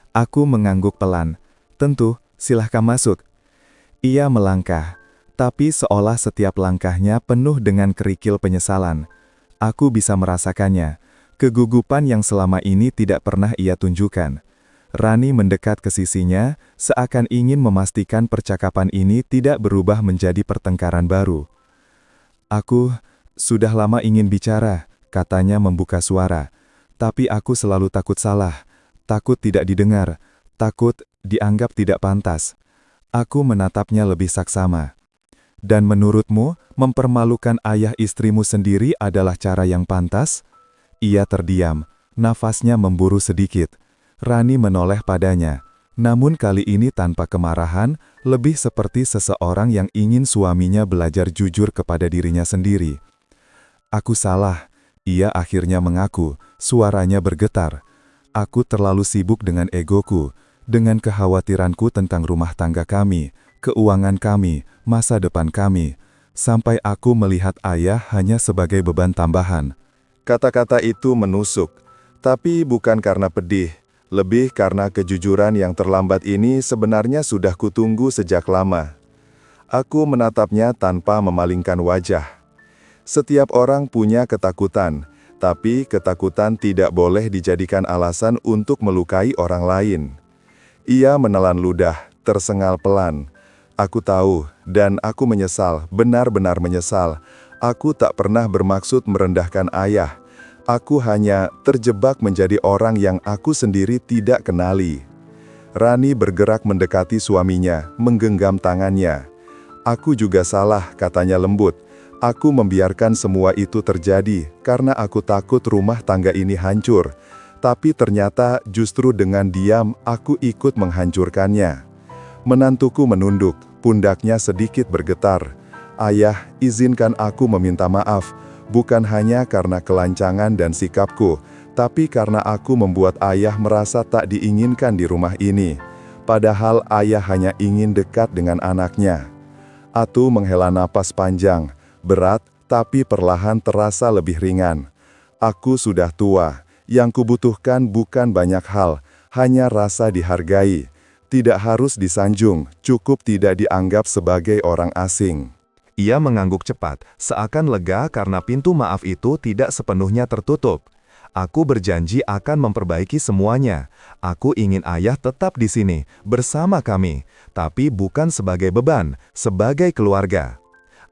Aku mengangguk pelan. "Tentu, silahkan masuk." Ia melangkah, tapi seolah setiap langkahnya penuh dengan kerikil penyesalan. Aku bisa merasakannya, kegugupan yang selama ini tidak pernah ia tunjukkan. Rani mendekat ke sisinya, seakan ingin memastikan percakapan ini tidak berubah menjadi pertengkaran baru. "Aku sudah lama ingin bicara," katanya membuka suara. "Tapi aku selalu takut salah. Takut tidak didengar, takut dianggap tidak pantas." Aku menatapnya lebih saksama. "Dan menurutmu, mempermalukan ayah istrimu sendiri adalah cara yang pantas?" Ia terdiam, nafasnya memburu sedikit. Rani menoleh padanya, namun kali ini tanpa kemarahan, lebih seperti seseorang yang ingin suaminya belajar jujur kepada dirinya sendiri. "Aku salah," ia akhirnya mengaku, suaranya bergetar. "Aku terlalu sibuk dengan egoku, dengan kekhawatiranku tentang rumah tangga kami, keuangan kami, masa depan kami, sampai aku melihat ayah hanya sebagai beban tambahan." Kata-kata itu menusuk, tapi bukan karena pedih, lebih karena kejujuran yang terlambat ini sebenarnya sudah kutunggu sejak lama. Aku menatapnya tanpa memalingkan wajah. Setiap orang punya ketakutan, tapi ketakutan tidak boleh dijadikan alasan untuk melukai orang lain. Ia menelan ludah, tersengal pelan. "Aku tahu, dan aku menyesal, benar-benar menyesal. Aku tak pernah bermaksud merendahkan ayah. Aku hanya terjebak menjadi orang yang aku sendiri tidak kenali." Rani bergerak mendekati suaminya, menggenggam tangannya. "Aku juga salah," katanya lembut. "Aku membiarkan semua itu terjadi karena aku takut rumah tangga ini hancur. Tapi ternyata justru dengan diam aku ikut menghancurkannya." Menantuku menunduk, pundaknya sedikit bergetar. "Ayah, izinkan aku meminta maaf, bukan hanya karena kelancangan dan sikapku, tapi karena aku membuat ayah merasa tak diinginkan di rumah ini. Padahal ayah hanya ingin dekat dengan anaknya." Atu menghela napas panjang, berat tapi perlahan terasa lebih ringan. "Aku sudah tua, yang kubutuhkan bukan banyak hal, hanya rasa dihargai. Tidak harus disanjung, cukup tidak dianggap sebagai orang asing." Ia mengangguk cepat, seakan lega karena pintu maaf itu tidak sepenuhnya tertutup. "Aku berjanji akan memperbaiki semuanya. Aku ingin ayah tetap di sini, bersama kami, tapi bukan sebagai beban, sebagai keluarga."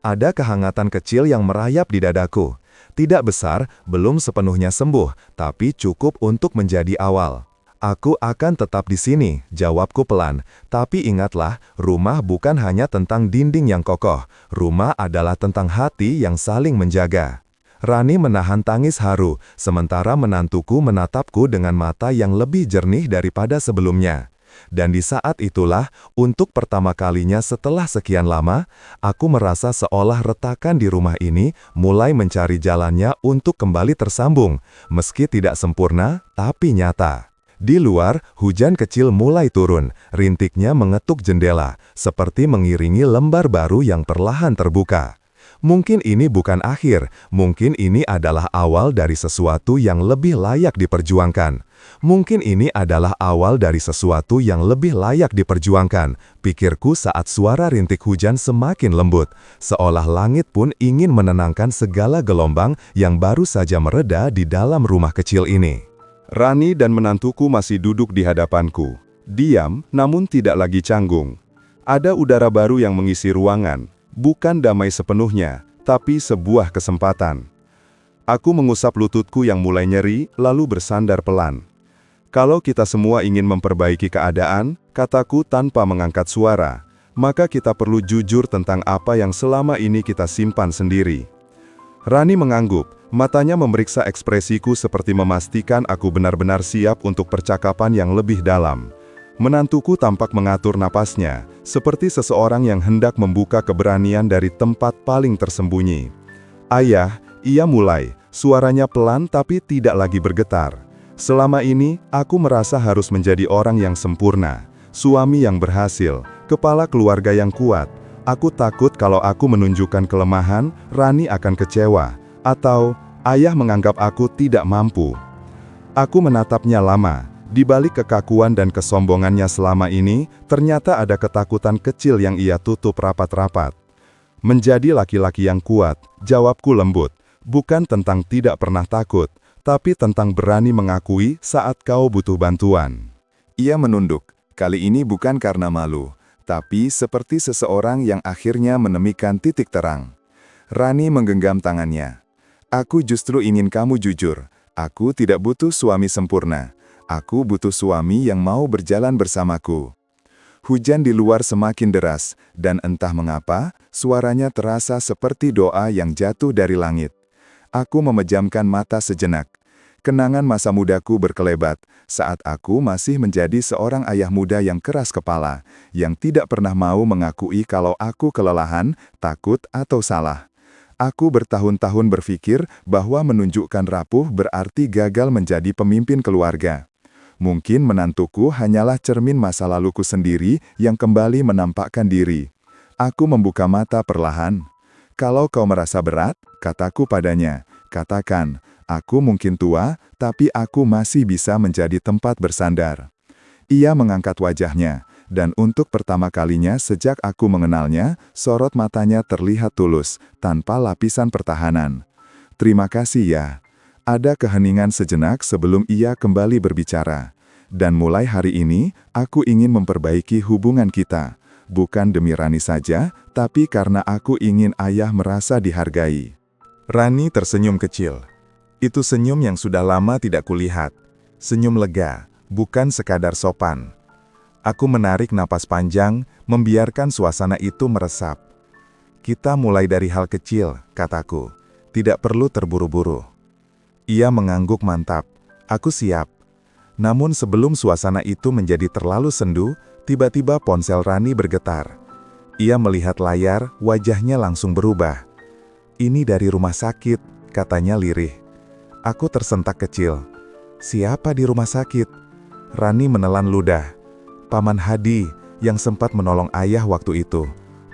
Ada kehangatan kecil yang merayap di dadaku. Tidak besar, belum sepenuhnya sembuh, tapi cukup untuk menjadi awal. "Aku akan tetap di sini," jawabku pelan. "Tapi ingatlah, rumah bukan hanya tentang dinding yang kokoh. Rumah adalah tentang hati yang saling menjaga." Rani menahan tangis haru, sementara menantuku menatapku dengan mata yang lebih jernih daripada sebelumnya. Dan di saat itulah, untuk pertama kalinya setelah sekian lama, aku merasa seolah retakan di rumah ini mulai mencari jalannya untuk kembali tersambung, meski tidak sempurna, tapi nyata. Di luar, hujan kecil mulai turun, rintiknya mengetuk jendela, seperti mengiringi lembar baru yang perlahan terbuka. Mungkin ini bukan akhir, mungkin ini adalah awal dari sesuatu yang lebih layak diperjuangkan. Mungkin ini adalah awal dari sesuatu yang lebih layak diperjuangkan, pikirku saat suara rintik hujan semakin lembut, seolah langit pun ingin menenangkan segala gelombang yang baru saja mereda di dalam rumah kecil ini. Rani dan menantuku masih duduk di hadapanku. Diam, namun tidak lagi canggung. Ada udara baru yang mengisi ruangan. Bukan damai sepenuhnya, tapi sebuah kesempatan. Aku mengusap lututku yang mulai nyeri, lalu bersandar pelan. "Kalau kita semua ingin memperbaiki keadaan," kataku tanpa mengangkat suara, "maka kita perlu jujur tentang apa yang selama ini kita simpan sendiri." Rani mengangguk, Matanya memeriksa ekspresiku seperti memastikan aku benar-benar siap untuk percakapan yang lebih dalam. Menantuku tampak mengatur napasnya, seperti seseorang yang hendak membuka keberanian dari tempat paling tersembunyi. "Ayah," ia mulai, suaranya pelan tapi tidak lagi bergetar. "Selama ini, aku merasa harus menjadi orang yang sempurna, suami yang berhasil, kepala keluarga yang kuat. Aku takut kalau aku menunjukkan kelemahan, Rani akan kecewa. Atau, ayah menganggap aku tidak mampu." Aku menatapnya lama. Di balik kekakuan dan kesombongannya selama ini, ternyata ada ketakutan kecil yang ia tutup rapat-rapat. "Menjadi laki-laki yang kuat," jawabku lembut. "Bukan tentang tidak pernah takut, tapi tentang berani mengakui saat kau butuh bantuan." Ia menunduk, kali ini bukan karena malu, tapi seperti seseorang yang akhirnya menemukan titik terang. Rani menggenggam tangannya. "Aku justru ingin kamu jujur. Aku tidak butuh suami sempurna. Aku butuh suami yang mau berjalan bersamaku." Hujan di luar semakin deras, dan entah mengapa, suaranya terasa seperti doa yang jatuh dari langit. Aku memejamkan mata sejenak. Kenangan masa mudaku berkelebat, saat aku masih menjadi seorang ayah muda yang keras kepala, yang tidak pernah mau mengakui kalau aku kelelahan, takut, atau salah. Aku bertahun-tahun berpikir bahwa menunjukkan rapuh berarti gagal menjadi pemimpin keluarga. Mungkin menantuku hanyalah cermin masa laluku sendiri yang kembali menampakkan diri. Aku membuka mata perlahan. "Kalau kau merasa berat," kataku padanya, "katakan, aku mungkin tua, tapi aku masih bisa menjadi tempat bersandar." Ia mengangkat wajahnya, dan untuk pertama kalinya sejak aku mengenalnya, sorot matanya terlihat tulus, tanpa lapisan pertahanan. "Terima kasih ya." Ada keheningan sejenak sebelum ia kembali berbicara. "Dan mulai hari ini, aku ingin memperbaiki hubungan kita. Bukan demi Rani saja, tapi karena aku ingin ayah merasa dihargai." Rani tersenyum kecil. Itu senyum yang sudah lama tidak kulihat. Senyum lega, bukan sekadar sopan. Aku menarik napas panjang, membiarkan suasana itu meresap. "Kita mulai dari hal kecil," kataku. "Tidak perlu terburu-buru." Ia mengangguk mantap. "Aku siap." Namun sebelum suasana itu menjadi terlalu sendu, tiba-tiba ponsel Rani bergetar. Ia melihat layar, wajahnya langsung berubah. "Ini dari rumah sakit," katanya lirih. Aku tersentak kecil. "Siapa di rumah sakit?" Rani menelan ludah. "Paman Hadi, yang sempat menolong ayah waktu itu.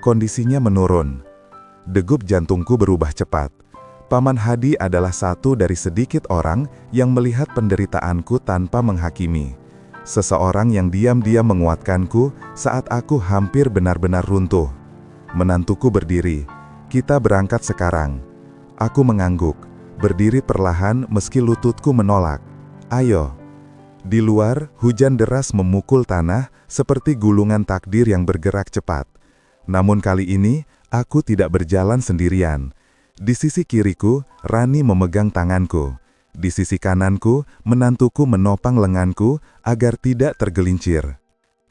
Kondisinya menurun." Degup jantungku berubah cepat. Paman Hadi adalah satu dari sedikit orang yang melihat penderitaanku tanpa menghakimi. Seseorang yang diam-diam menguatkanku saat aku hampir benar-benar runtuh. Menantuku berdiri. "Kita berangkat sekarang." Aku mengangguk, berdiri perlahan meski lututku menolak. "Ayo." Di luar, hujan deras memukul tanah seperti gulungan takdir yang bergerak cepat. Namun kali ini, aku tidak berjalan sendirian. Di sisi kiriku, Rani memegang tanganku. Di sisi kananku, menantuku menopang lenganku agar tidak tergelincir.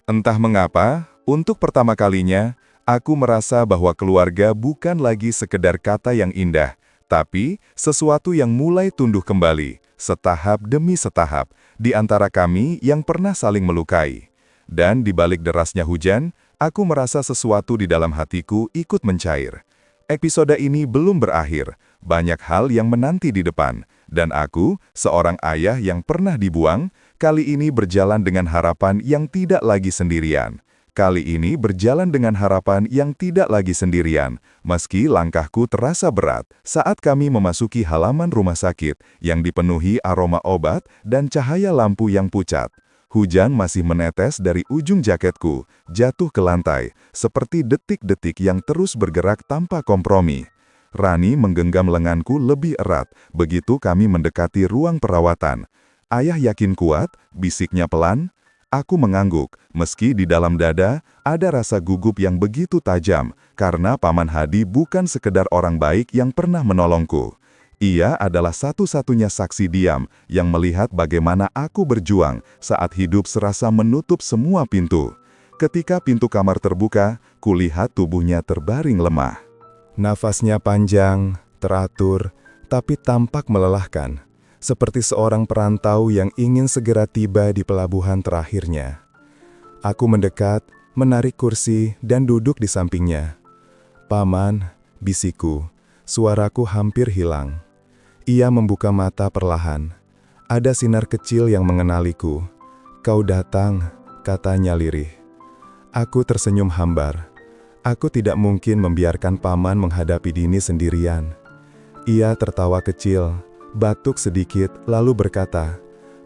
Entah mengapa, untuk pertama kalinya, aku merasa bahwa keluarga bukan lagi sekedar kata yang indah, tapi sesuatu yang mulai tumbuh kembali, setahap demi setahap, di antara kami yang pernah saling melukai. Dan di balik derasnya hujan, aku merasa sesuatu di dalam hatiku ikut mencair. Episode ini belum berakhir, banyak hal yang menanti di depan, dan aku, seorang ayah yang pernah dibuang, kali ini berjalan dengan harapan yang tidak lagi sendirian. Kali ini berjalan dengan harapan yang tidak lagi sendirian, meski langkahku terasa berat saat kami memasuki halaman rumah sakit yang dipenuhi aroma obat dan cahaya lampu yang pucat. Hujan masih menetes dari ujung jaketku, jatuh ke lantai, seperti detik-detik yang terus bergerak tanpa kompromi. Rani menggenggam lenganku lebih erat, begitu kami mendekati ruang perawatan. "Ayah yakin kuat?" bisiknya pelan. Aku mengangguk, meski di dalam dada ada rasa gugup yang begitu tajam, karena Paman Hadi bukan sekedar orang baik yang pernah menolongku. Ia adalah satu-satunya saksi diam yang melihat bagaimana aku berjuang saat hidup serasa menutup semua pintu. Ketika pintu kamar terbuka, kulihat tubuhnya terbaring lemah. Nafasnya panjang, teratur, tapi tampak melelahkan, seperti seorang perantau yang ingin segera tiba di pelabuhan terakhirnya. Aku mendekat, menarik kursi, dan duduk di sampingnya. "Paman," bisikku, suaraku hampir hilang. Ia membuka mata perlahan. Ada sinar kecil yang mengenaliku. "Kau datang," katanya lirih. Aku tersenyum hambar. Aku tidak mungkin membiarkan paman menghadapi Dini sendirian. Ia tertawa kecil, batuk sedikit, lalu berkata,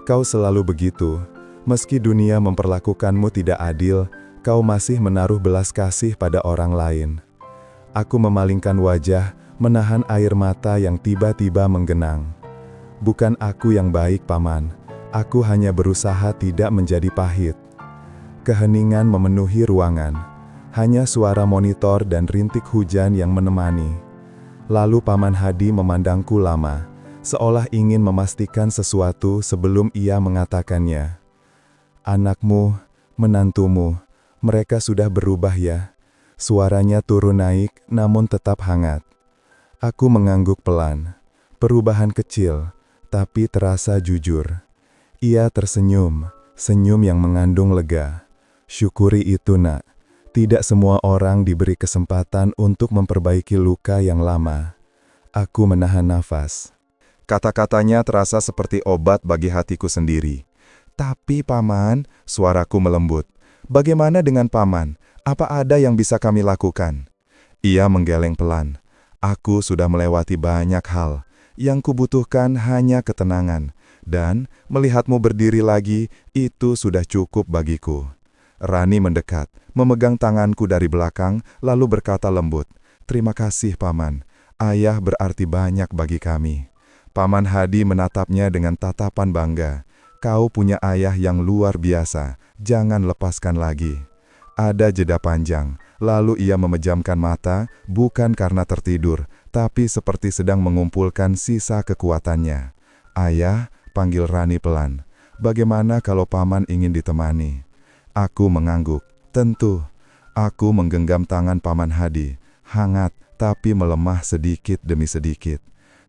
"Kau selalu begitu. Meski dunia memperlakukanmu tidak adil, kau masih menaruh belas kasih pada orang lain." Aku memalingkan wajah, menahan air mata yang tiba-tiba menggenang. "Bukan aku yang baik, Paman. Aku hanya berusaha tidak menjadi pahit." Keheningan memenuhi ruangan. Hanya suara monitor dan rintik hujan yang menemani. Lalu Paman Hadi memandangku lama, seolah ingin memastikan sesuatu sebelum ia mengatakannya. "Anakmu, menantumu, mereka sudah berubah ya." Suaranya turun naik, namun tetap hangat. Aku mengangguk pelan. Perubahan kecil, tapi terasa jujur. Ia tersenyum, senyum yang mengandung lega. "Syukuri itu, Nak. Tidak semua orang diberi kesempatan untuk memperbaiki luka yang lama." Aku menahan nafas. Kata-katanya terasa seperti obat bagi hatiku sendiri. "Tapi Paman," suaraku melembut. "Bagaimana dengan Paman? Apa ada yang bisa kami lakukan?" Ia menggeleng pelan. "Aku sudah melewati banyak hal. Yang kubutuhkan hanya ketenangan. Dan melihatmu berdiri lagi, itu sudah cukup bagiku." Rani mendekat, memegang tanganku dari belakang, lalu berkata lembut, "Terima kasih, Paman. Ayah berarti banyak bagi kami." Paman Hadi menatapnya dengan tatapan bangga. "Kau punya ayah yang luar biasa, jangan lepaskan lagi." Ada jeda panjang, lalu ia memejamkan mata, bukan karena tertidur, tapi seperti sedang mengumpulkan sisa kekuatannya. "Ayah," panggil Rani pelan, "bagaimana kalau Paman ingin ditemani?" Aku mengangguk. "Tentu." Aku menggenggam tangan Paman Hadi, hangat tapi melemah sedikit demi sedikit.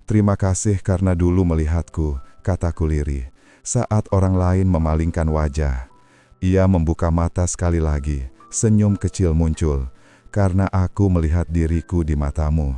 "Terima kasih karena dulu melihatku," kataku lirih, saat orang lain memalingkan wajah. Ia membuka mata sekali lagi, senyum kecil muncul, "Karena aku melihat diriku di matamu."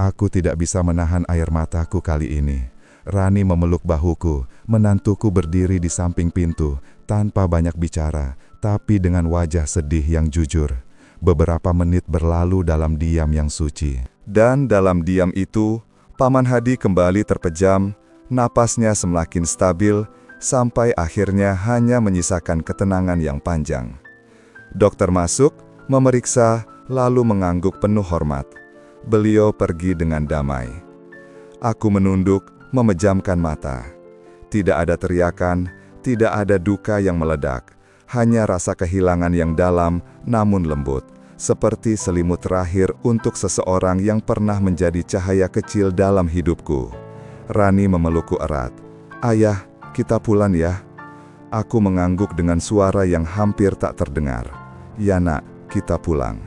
Aku tidak bisa menahan air mataku kali ini. Rani memeluk bahuku, menantuku berdiri di samping pintu, tanpa banyak bicara, tapi dengan wajah sedih yang jujur. Beberapa menit berlalu dalam diam yang suci. Dan dalam diam itu, Paman Hadi kembali terpejam, napasnya semakin stabil, sampai akhirnya hanya menyisakan ketenangan yang panjang. Dokter masuk, memeriksa, lalu mengangguk penuh hormat. Beliau pergi dengan damai. Aku menunduk, memejamkan mata. Tidak ada teriakan, tidak ada duka yang meledak. Hanya rasa kehilangan yang dalam, namun lembut. Seperti selimut terakhir untuk seseorang yang pernah menjadi cahaya kecil dalam hidupku. Rani memelukku erat. "Ayah, kita pulang ya." Aku mengangguk dengan suara yang hampir tak terdengar. "Ya Nak, kita pulang."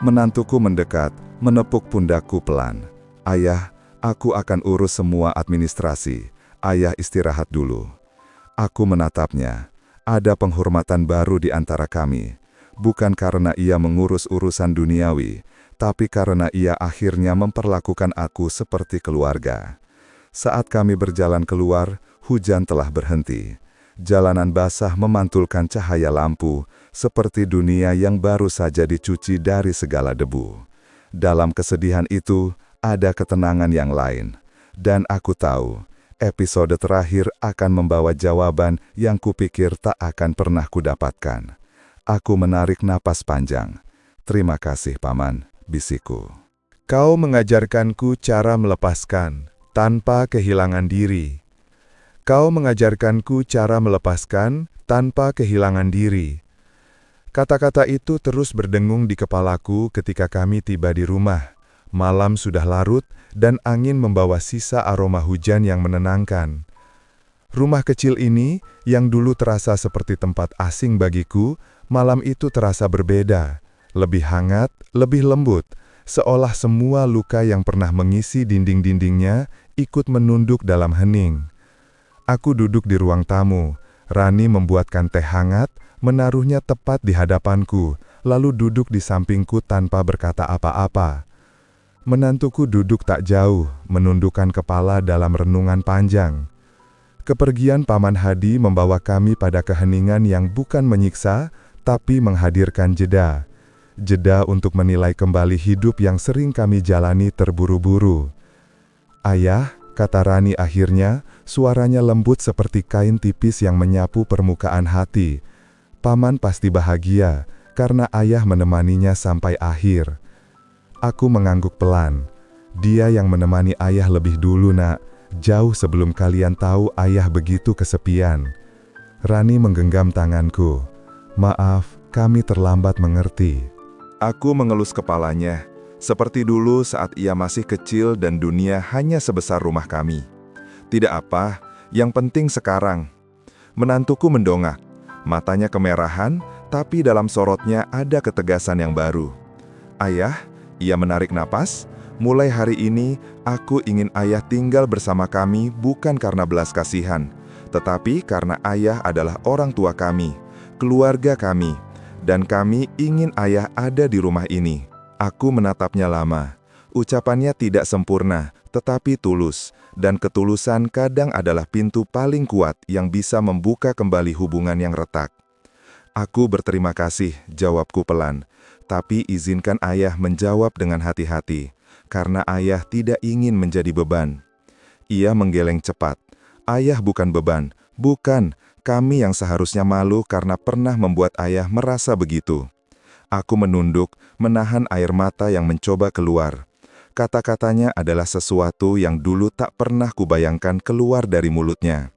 Menantuku mendekat, menepuk pundakku pelan. "Ayah, aku akan urus semua administrasi. Ayah istirahat dulu." Aku menatapnya. Ada penghormatan baru di antara kami. Bukan karena ia mengurus urusan duniawi, tapi karena ia akhirnya memperlakukan aku seperti keluarga. Saat kami berjalan keluar, hujan telah berhenti. Jalanan basah memantulkan cahaya lampu, seperti dunia yang baru saja dicuci dari segala debu. Dalam kesedihan itu, ada ketenangan yang lain. Dan aku tahu, episode terakhir akan membawa jawaban yang kupikir tak akan pernah kudapatkan. Aku menarik napas panjang. "Terima kasih, Paman," bisikku. "Kau mengajarkanku cara melepaskan, tanpa kehilangan diri. Kau mengajarkanku cara melepaskan, tanpa kehilangan diri." Kata-kata itu terus berdengung di kepalaku ketika kami tiba di rumah. Malam sudah larut, dan angin membawa sisa aroma hujan yang menenangkan. Rumah kecil ini, yang dulu terasa seperti tempat asing bagiku, malam itu terasa berbeda, lebih hangat, lebih lembut, seolah semua luka yang pernah mengisi dinding-dindingnya ikut menunduk dalam hening. Aku duduk di ruang tamu. Rani membuatkan teh hangat, menaruhnya tepat di hadapanku, lalu duduk di sampingku tanpa berkata apa-apa. Menantuku duduk tak jauh, menundukkan kepala dalam renungan panjang. Kepergian Paman Hadi membawa kami pada keheningan yang bukan menyiksa, tapi menghadirkan jeda. Jeda untuk menilai kembali hidup yang sering kami jalani terburu-buru. "Ayah," kata Rani akhirnya, suaranya lembut seperti kain tipis yang menyapu permukaan hati. "Paman pasti bahagia, karena ayah menemaninya sampai akhir." Aku mengangguk pelan. "Dia yang menemani ayah lebih dulu, Nak. Jauh sebelum kalian tahu ayah begitu kesepian." Rani menggenggam tanganku. "Maaf, kami terlambat mengerti." Aku mengelus kepalanya, seperti dulu saat ia masih kecil dan dunia hanya sebesar rumah kami. "Tidak apa, yang penting sekarang." Menantuku mendongak, matanya kemerahan, tapi dalam sorotnya ada ketegasan yang baru. "Ayah," ia menarik napas, "mulai hari ini aku ingin ayah tinggal bersama kami bukan karena belas kasihan, tetapi karena ayah adalah orang tua kami, keluarga kami, dan kami ingin ayah ada di rumah ini." Aku menatapnya lama. Ucapannya tidak sempurna, tetapi tulus, dan ketulusan kadang adalah pintu paling kuat yang bisa membuka kembali hubungan yang retak. "Aku berterima kasih," jawabku pelan, "tapi izinkan ayah menjawab dengan hati-hati, karena ayah tidak ingin menjadi beban." Ia menggeleng cepat. "Ayah bukan beban, bukan. Kami yang seharusnya malu karena pernah membuat ayah merasa begitu." Aku menunduk, menahan air mata yang mencoba keluar. Kata-katanya adalah sesuatu yang dulu tak pernah kubayangkan keluar dari mulutnya.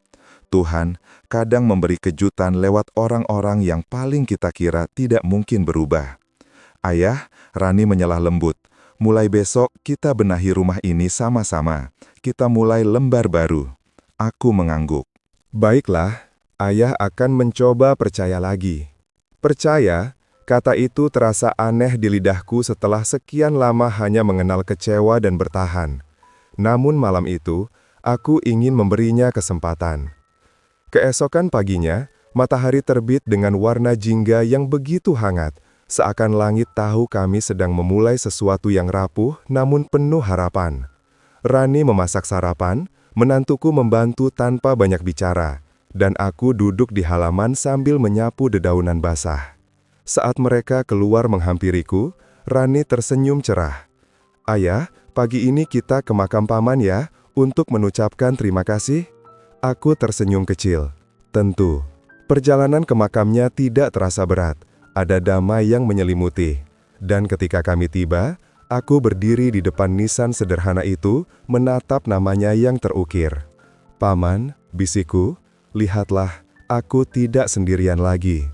Tuhan kadang memberi kejutan lewat orang-orang yang paling kita kira tidak mungkin berubah. "Ayah," Rani menyelah lembut, "mulai besok kita benahi rumah ini sama-sama. Kita mulai lembar baru." Aku mengangguk. Baiklah, ayah akan mencoba percaya lagi. Percaya, kata itu terasa aneh di lidahku setelah sekian lama hanya mengenal kecewa dan bertahan. Namun malam itu, aku ingin memberinya kesempatan. Keesokan paginya, matahari terbit dengan warna jingga yang begitu hangat, seakan langit tahu kami sedang memulai sesuatu yang rapuh namun penuh harapan. Rani memasak sarapan, menantuku membantu tanpa banyak bicara, dan aku duduk di halaman sambil menyapu dedaunan basah. Saat mereka keluar menghampiriku, Rani tersenyum cerah. "Ayah, pagi ini kita ke makam paman ya, untuk mengucapkan terima kasih." Aku tersenyum kecil. Tentu. Perjalanan ke makamnya tidak terasa berat. Ada damai yang menyelimuti. Dan ketika kami tiba, aku berdiri di depan nisan sederhana itu, menatap namanya yang terukir. "Paman," bisikku, "lihatlah, aku tidak sendirian lagi."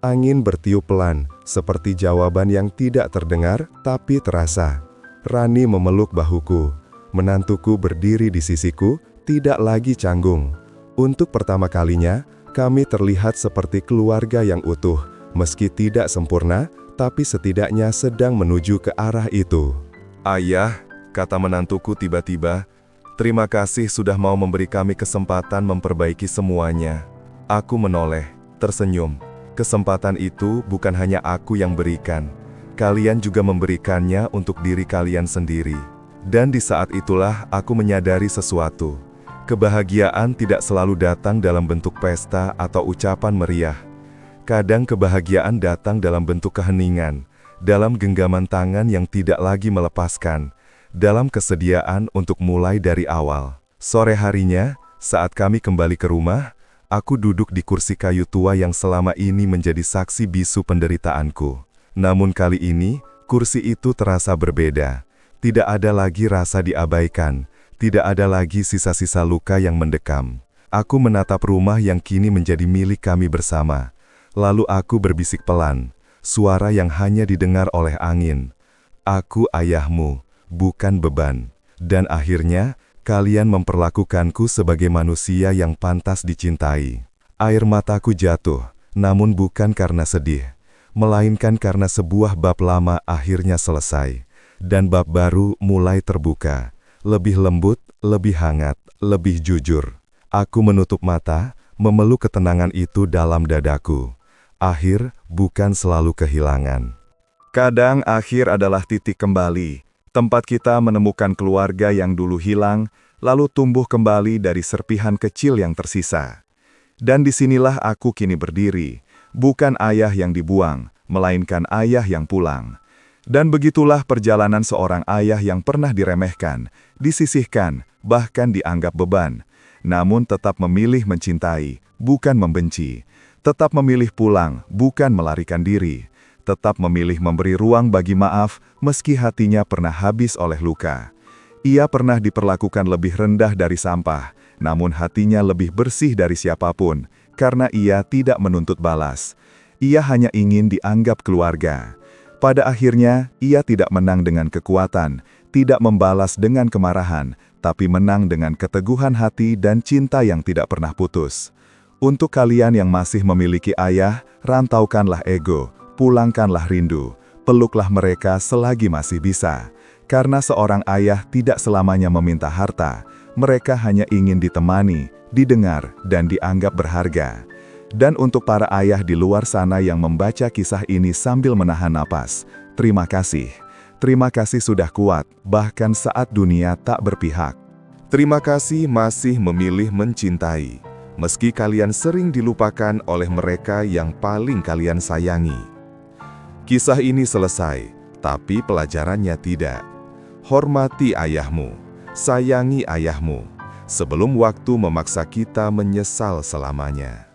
Angin bertiup pelan, seperti jawaban yang tidak terdengar, tapi terasa. Rani memeluk bahuku. Menantuku berdiri di sisiku, tidak lagi canggung. Untuk pertama kalinya, kami terlihat seperti keluarga yang utuh, meski tidak sempurna, tapi setidaknya sedang menuju ke arah itu. "Ayah," kata menantuku tiba-tiba, "terima kasih sudah mau memberi kami kesempatan memperbaiki semuanya." Aku menoleh, tersenyum. Kesempatan itu bukan hanya aku yang berikan. Kalian juga memberikannya untuk diri kalian sendiri. Dan di saat itulah aku menyadari sesuatu. Kebahagiaan tidak selalu datang dalam bentuk pesta atau ucapan meriah. Kadang kebahagiaan datang dalam bentuk keheningan, dalam genggaman tangan yang tidak lagi melepaskan, dalam kesediaan untuk mulai dari awal. Sore harinya, saat kami kembali ke rumah, aku duduk di kursi kayu tua yang selama ini menjadi saksi bisu penderitaanku. Namun kali ini, kursi itu terasa berbeda. Tidak ada lagi rasa diabaikan, tidak ada lagi sisa-sisa luka yang mendekam. Aku menatap rumah yang kini menjadi milik kami bersama. Lalu aku berbisik pelan, suara yang hanya didengar oleh angin. "Aku ayahmu, bukan beban." Dan akhirnya, kalian memperlakukanku sebagai manusia yang pantas dicintai. Air mataku jatuh, namun bukan karena sedih, melainkan karena sebuah bab lama akhirnya selesai. Dan bab baru mulai terbuka, lebih lembut, lebih hangat, lebih jujur. Aku menutup mata, memeluk ketenangan itu dalam dadaku. Akhir bukan selalu kehilangan. Kadang akhir adalah titik kembali, tempat kita menemukan keluarga yang dulu hilang, lalu tumbuh kembali dari serpihan kecil yang tersisa. Dan disinilah aku kini berdiri, bukan ayah yang dibuang, melainkan ayah yang pulang. Dan begitulah perjalanan seorang ayah yang pernah diremehkan, disisihkan, bahkan dianggap beban. Namun tetap memilih mencintai, bukan membenci. Tetap memilih pulang, bukan melarikan diri. Tetap memilih memberi ruang bagi maaf, meski hatinya pernah habis oleh luka. Ia pernah diperlakukan lebih rendah dari sampah, namun hatinya lebih bersih dari siapapun, karena ia tidak menuntut balas. Ia hanya ingin dianggap keluarga. Pada akhirnya, ia tidak menang dengan kekuatan, tidak membalas dengan kemarahan, tapi menang dengan keteguhan hati dan cinta yang tidak pernah putus. Untuk kalian yang masih memiliki ayah, rantaukanlah ego, pulangkanlah rindu, peluklah mereka selagi masih bisa. Karena seorang ayah tidak selamanya meminta harta, mereka hanya ingin ditemani, didengar, dan dianggap berharga. Dan untuk para ayah di luar sana yang membaca kisah ini sambil menahan napas, terima kasih. Terima kasih sudah kuat, bahkan saat dunia tak berpihak. Terima kasih masih memilih mencintai, meski kalian sering dilupakan oleh mereka yang paling kalian sayangi. Kisah ini selesai, tapi pelajarannya tidak. Hormati ayahmu, sayangi ayahmu, sebelum waktu memaksa kita menyesal selamanya.